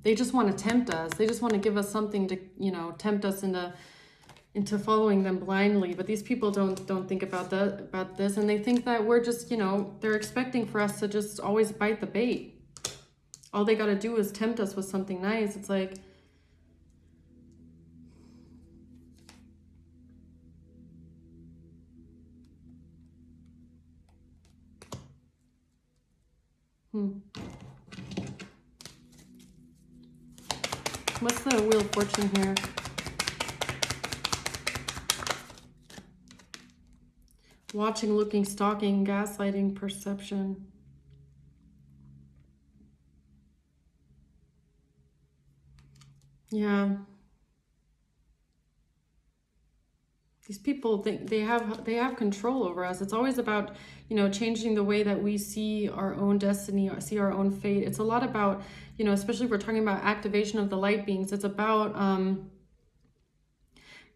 They just want to tempt us. They just want to give us something to, you know, tempt us into following them blindly. But these people don't think about this, and they think that we're just, you know, they're expecting for us to just always bite the bait. All they got to do is tempt us with something nice. It's like, what's the Wheel of Fortune here? Watching, looking, stalking, gaslighting, perception. Yeah. These people think they have control over us. It's always about, you know, changing the way that we see our own destiny, or see our own fate. It's a lot about, you know, especially if we're talking about activation of the light beings, it's about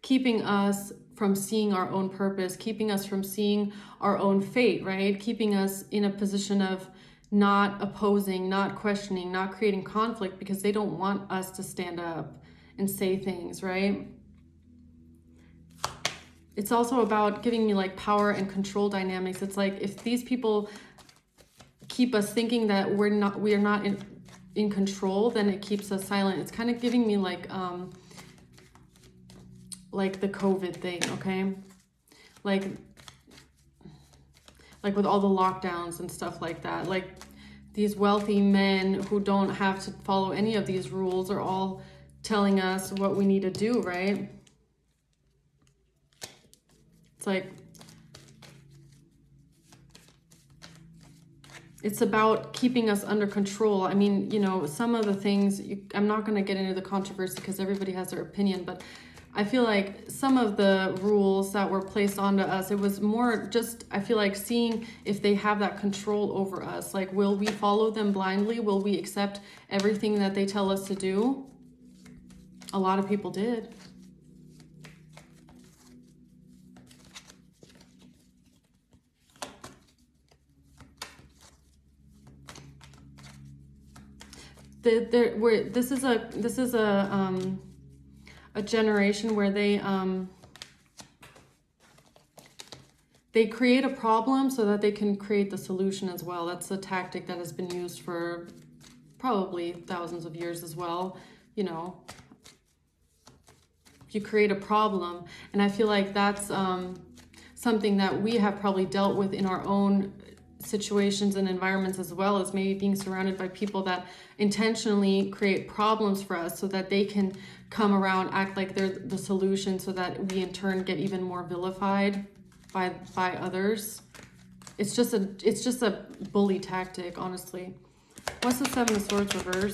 keeping us from seeing our own purpose, keeping us from seeing our own fate, right? Keeping us in a position of not opposing, not questioning, not creating conflict, because they don't want us to stand up and say things, right? It's also about giving me like power and control dynamics. It's like if these people keep us thinking that we are not in control, then it keeps us silent. It's kind of giving me like the COVID thing, okay? Like with all the lockdowns and stuff like that. Like these wealthy men who don't have to follow any of these rules are all telling us what we need to do, right? It's like, it's about keeping us under control. I mean, you know, some of the things, I'm not going to get into the controversy because everybody has their opinion, but I feel like some of the rules that were placed onto us, it was more just, I feel like seeing if they have that control over us. Like, will we follow them blindly? Will we accept everything that they tell us to do? A lot of people did. This is a generation where they create a problem so that they can create the solution as well. That's a tactic that has been used for probably thousands of years as well. You know, you create a problem, and I feel like that's something that we have probably dealt with in our own situations and environments, as well as maybe being surrounded by people that intentionally create problems for us so that they can come around, act like they're the solution, so that we in turn get even more vilified by others. It's just a bully tactic, honestly. What's the Seven of Swords reverse?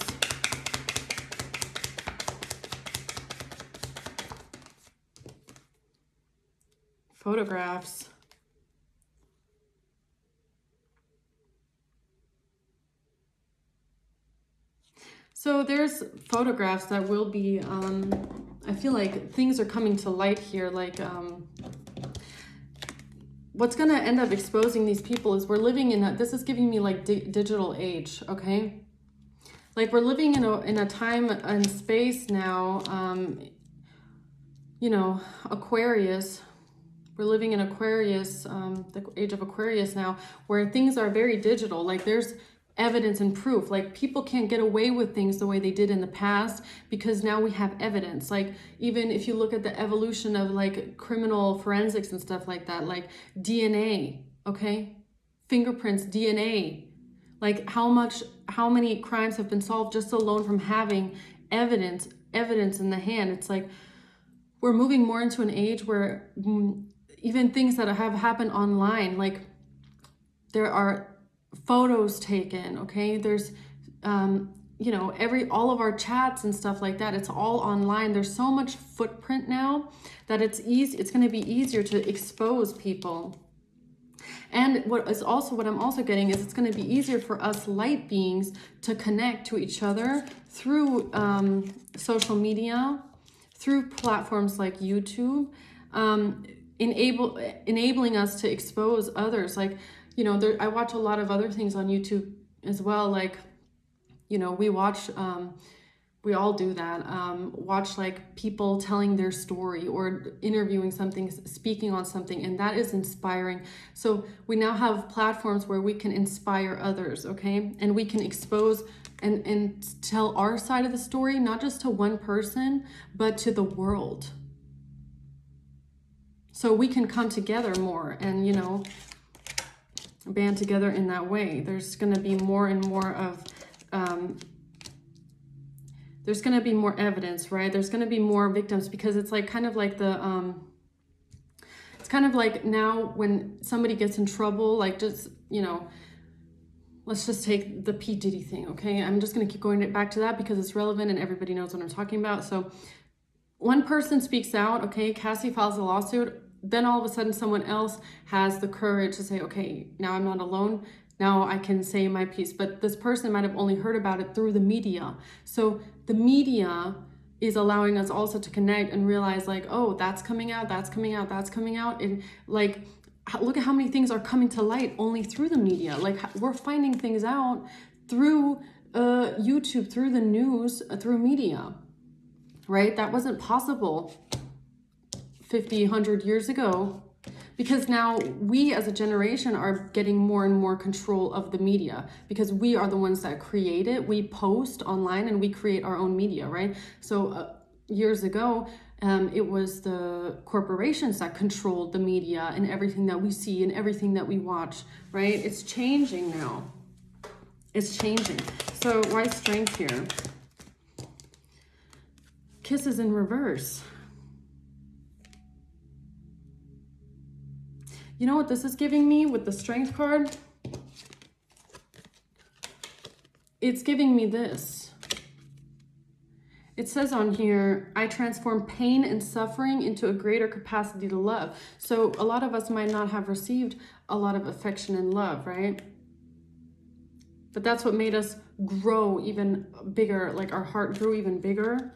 Photographs. So there's photographs that will be, I feel like things are coming to light here. Like what's going to end up exposing these people is we're living in this is giving me like digital age, okay? Like we're living in a time and space now, you know, Aquarius. We're living in Aquarius, the age of Aquarius now, where things are very digital. Like there's evidence and proof. Like people can't get away with things the way they did in the past because now we have evidence. Like even if you look at the evolution of like criminal forensics and stuff like that, like DNA, okay? Fingerprints, DNA. Like how many crimes have been solved just alone from having evidence in the hand. It's like we're moving more into an age where even things that have happened online, like there are photos taken, okay? There's, you know, all of our chats and stuff like that, it's all online. There's so much footprint now that it's going to be easier to expose people. And what I'm also getting is it's going to be easier for us light beings to connect to each other through social media, through platforms like YouTube, enabling us to expose others. Like, you know, I watch a lot of other things on YouTube as well. Like, you know, we all do that. Watch like people telling their story or interviewing something, speaking on something, and that is inspiring. So we now have platforms where we can inspire others, okay? And we can expose and tell our side of the story, not just to one person, but to the world. So we can come together more and, you know, band together in that way. There's going to be more and more of, there's going to be more evidence, right? There's going to be more victims because it's like kind of like it's kind of like now when somebody gets in trouble, like just, you know, let's just take the P. Diddy thing, okay? I'm just going to keep going back to that because it's relevant and everybody knows what I'm talking about. So one person speaks out, okay, Cassie files a lawsuit, then all of a sudden someone else has the courage to say, okay, now I'm not alone. Now I can say my piece. But this person might have only heard about it through the media. So the media is allowing us also to connect and realize like, oh, that's coming out, that's coming out, that's coming out. And like, look at how many things are coming to light only through the media. Like we're finding things out through YouTube, through the news, through media, right? That wasn't possible 50, 100 years ago, because now we as a generation are getting more and more control of the media because we are the ones that create it. We post online and we create our own media, right? So years ago, it was the corporations that controlled the media and everything that we see and everything that we watch, right? It's changing now. It's changing. So why strength here? Kisses in reverse. You know what this is giving me with the strength card? It's giving me this. It says on here, I transform pain and suffering into a greater capacity to love. So a lot of us might not have received a lot of affection and love, right? But that's what made us grow even bigger, like our heart grew even bigger.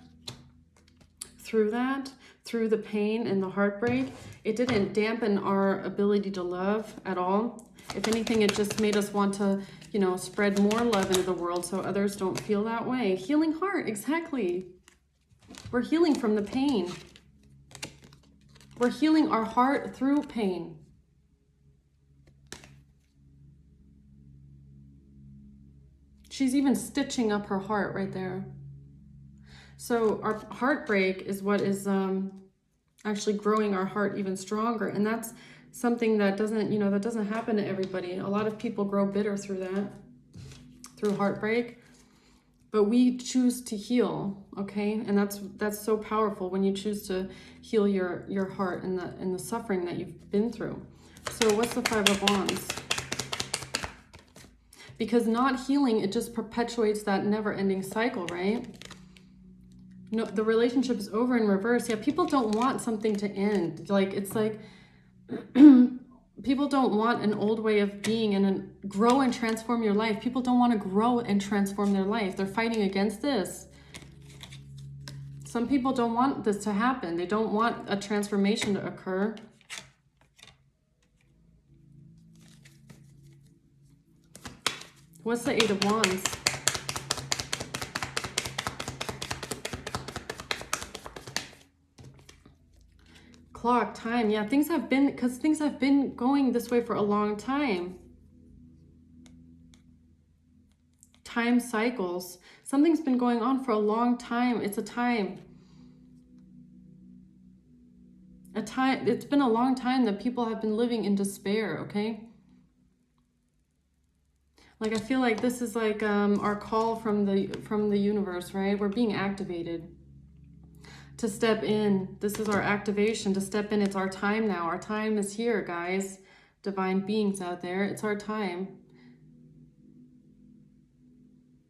through that, through the pain and the heartbreak. It didn't dampen our ability to love at all. If anything, it just made us want to, you know, spread more love into the world so others don't feel that way. Healing heart, exactly. We're healing from the pain. We're healing our heart through pain. She's even stitching up her heart right there. So our heartbreak is what is actually growing our heart even stronger. And that's something that doesn't, you know, that doesn't happen to everybody. A lot of people grow bitter through that, through heartbreak. But we choose to heal, okay? And that's so powerful when you choose to heal your heart and the suffering that you've been through. So what's the Five of Wands? Because not healing, it just perpetuates that never-ending cycle, right? No, the relationship is over in reverse. Yeah, people don't want something to end. Like, it's like people don't want an old way of being and grow and transform your life. People don't want to grow and transform their life. They're fighting against this. Some people don't want this to happen. They don't want a transformation to occur. What's the Eight of Wands? Clock, time. Yeah, things have been going this way for a long time. Time cycles. Something's been going on for a long time. It's a time. It's been a long time that people have been living in despair, okay? Like, I feel like this is like our call from the universe, right? We're being activated to step in. This is our activation to step in. It's our time now. Our time is here, guys. Divine beings out there. It's our time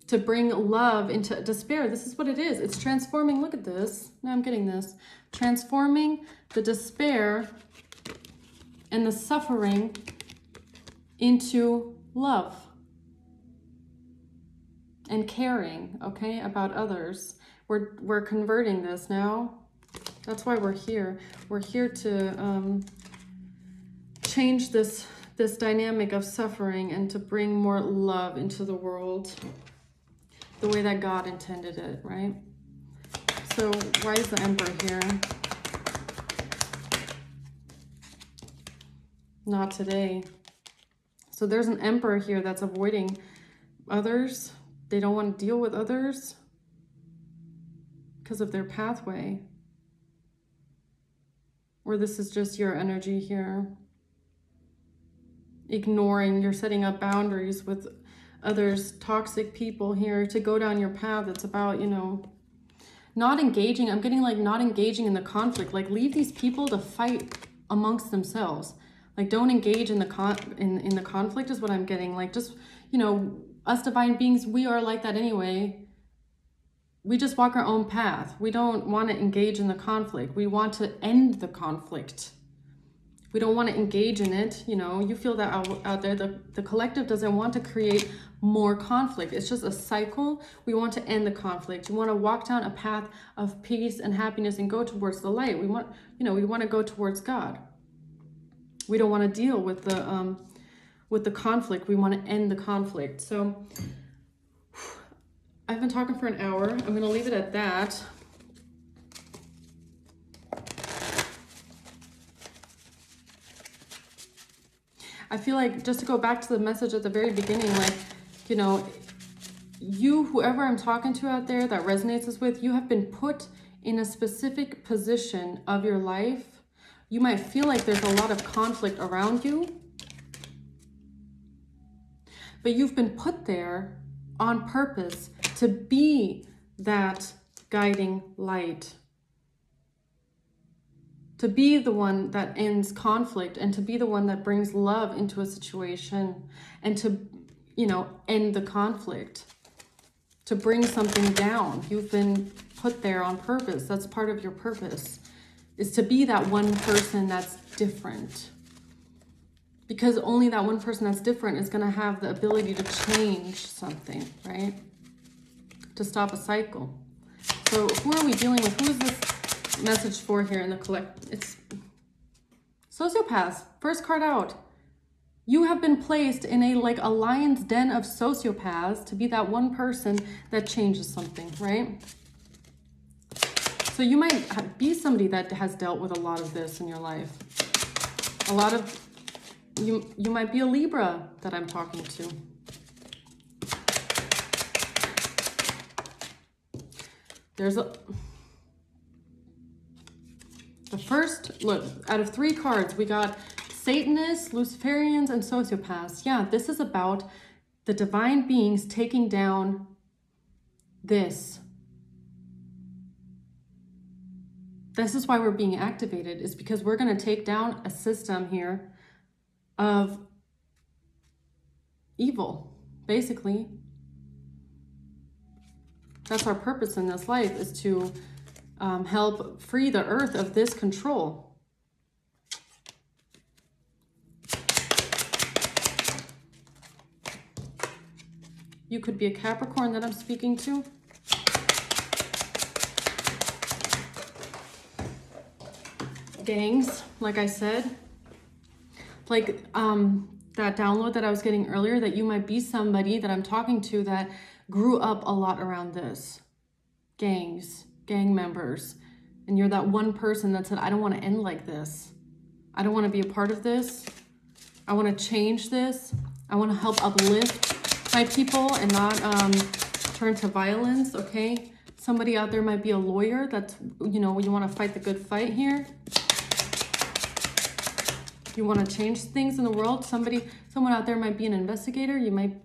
to bring love into despair. This is what it is. It's transforming. Look at this. Now I'm getting this. Transforming the despair and the suffering into love and caring, okay, about others. We're converting this now. That's why we're here. We're here to change this dynamic of suffering and to bring more love into the world the way that God intended it, right? So why is the Emperor here? Not today. So there's an Emperor here that's avoiding others. They don't want to deal with others because of their pathway. Or this is just your energy here. Ignoring, you're setting up boundaries with others, toxic people here to go down your path. It's about, you know, not engaging. I'm getting like not engaging in the conflict. Like, leave these people to fight amongst themselves. Like, don't engage in the conflict is what I'm getting. Like, just, you know, us divine beings, we are like that anyway. We just walk our own path. We don't want to engage in the conflict. We want to end the conflict. We don't want to engage in it. You know, you feel that out there. The collective doesn't want to create more conflict. It's just a cycle. We want to end the conflict. We want to walk down a path of peace and happiness and go towards the light. We want, you know, we want to go towards God. We don't want to deal with the conflict. We want to end the conflict. So I've been talking for an hour. I'm going to leave it at that. I feel like, just to go back to the message at the very beginning, like, you know, whoever I'm talking to out there that resonates this with, you have been put in a specific position of your life. You might feel like there's a lot of conflict around you, but you've been put there on purpose to be that guiding light, to be the one that ends conflict and to be the one that brings love into a situation and to, you know, end the conflict, to bring something down. You've been put there on purpose. That's part of your purpose, is to be that one person that's different. Because only that one person that's different is going to have the ability to change something, right? To stop a cycle. So who are we dealing with? Who is this message for here in the collect? It's sociopaths. First card out. You have been placed in a lion's den of sociopaths to be that one person that changes something, right? So you might be somebody that has dealt with a lot of this in your life. A lot of, you might be a Libra that I'm talking to. There's the first, look, out of 3 cards, we got Satanists, Luciferians, and sociopaths. Yeah, this is about the divine beings taking down this. This is why we're being activated, is because we're going to take down a system here of evil, basically. That's our purpose in this life, is to help free the earth of this control. You could be a Capricorn that I'm speaking to. Gangs, like I said. Like that download that I was getting earlier, that you might be somebody that I'm talking to that grew up a lot around this. Gangs, gang members. And you're that one person that said, I don't want to end like this. I don't want to be a part of this. I want to change this. I want to help uplift my people and not turn to violence, okay? Somebody out there might be a lawyer that's, you know, you want to fight the good fight here. You want to change things in the world. Someone out there might be an investigator. You might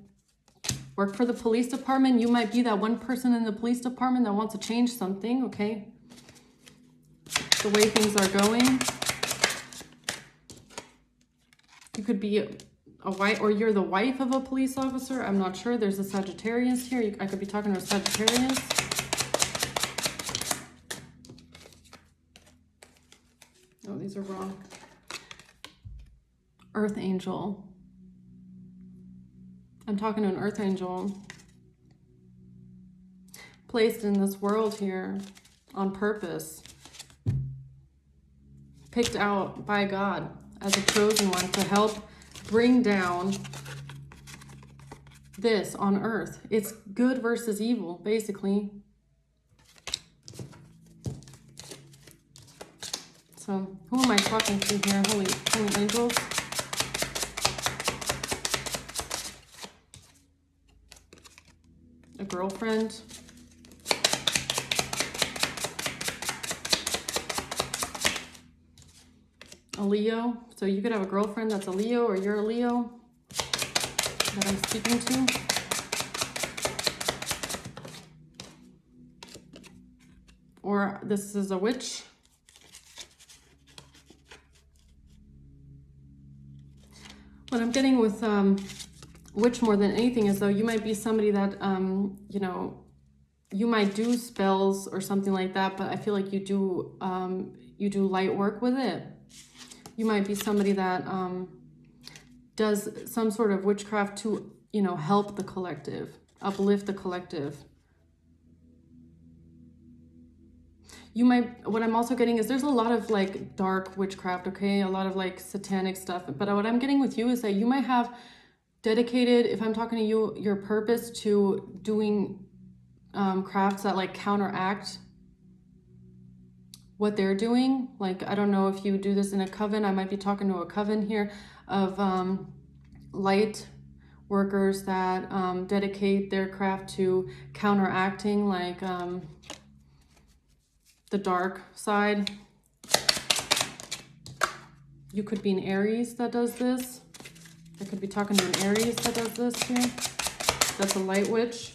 work for the police department. You might be that one person in the police department that wants to change something, okay? The way things are going. You could be a wife, or you're the wife of a police officer. I'm not sure. There's a Sagittarius here. I could be talking to a Sagittarius. Oh, these are wrong. Earth angel. I'm talking to an earth angel. Placed in this world here on purpose. Picked out by God as a chosen one to help bring down this on earth. It's good versus evil, basically. So who am I talking to here? Holy angels. A girlfriend. A Leo. So you could have a girlfriend that's a Leo, or you're a Leo that I'm speaking to. Or this is a witch. What I'm getting with witch more than anything is, though, you might be somebody that, you know, you might do spells or something like that, but I feel like you do light work with it. You might be somebody that does some sort of witchcraft to, you know, help the collective, uplift the collective. You might, what I'm also getting is there's a lot of like dark witchcraft, okay? A lot of like satanic stuff. But what I'm getting with you is that you might have dedicated, if I'm talking to you, your purpose to doing crafts that like counteract what they're doing. Like, I don't know if you do this in a coven. I might be talking to a coven here of light workers that dedicate their craft to counteracting like the dark side. You could be an Aries that does this. I could be talking to an Aries that does this here. That's a light witch.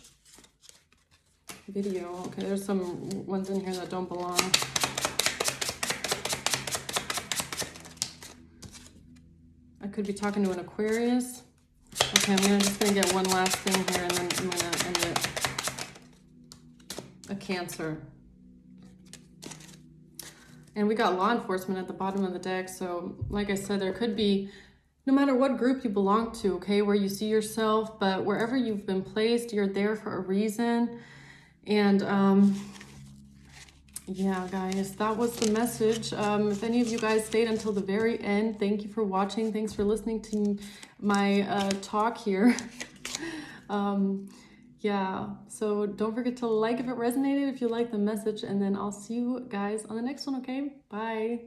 Video. Okay, there's some ones in here that don't belong. I could be talking to an Aquarius. Okay, I'm just gonna get one last thing here and then I'm gonna end it. A Cancer. And we got law enforcement at the bottom of the deck. So like I said, there could be, no matter what group you belong to, okay, where you see yourself, but wherever you've been placed, you're there for a reason. And Yeah, guys, that was the message. If any of you guys stayed until the very end, thank you for watching. Thanks for listening to my talk here. Yeah, so don't forget to like if it resonated, if you like the message, and then I'll see you guys on the next one, okay? Bye.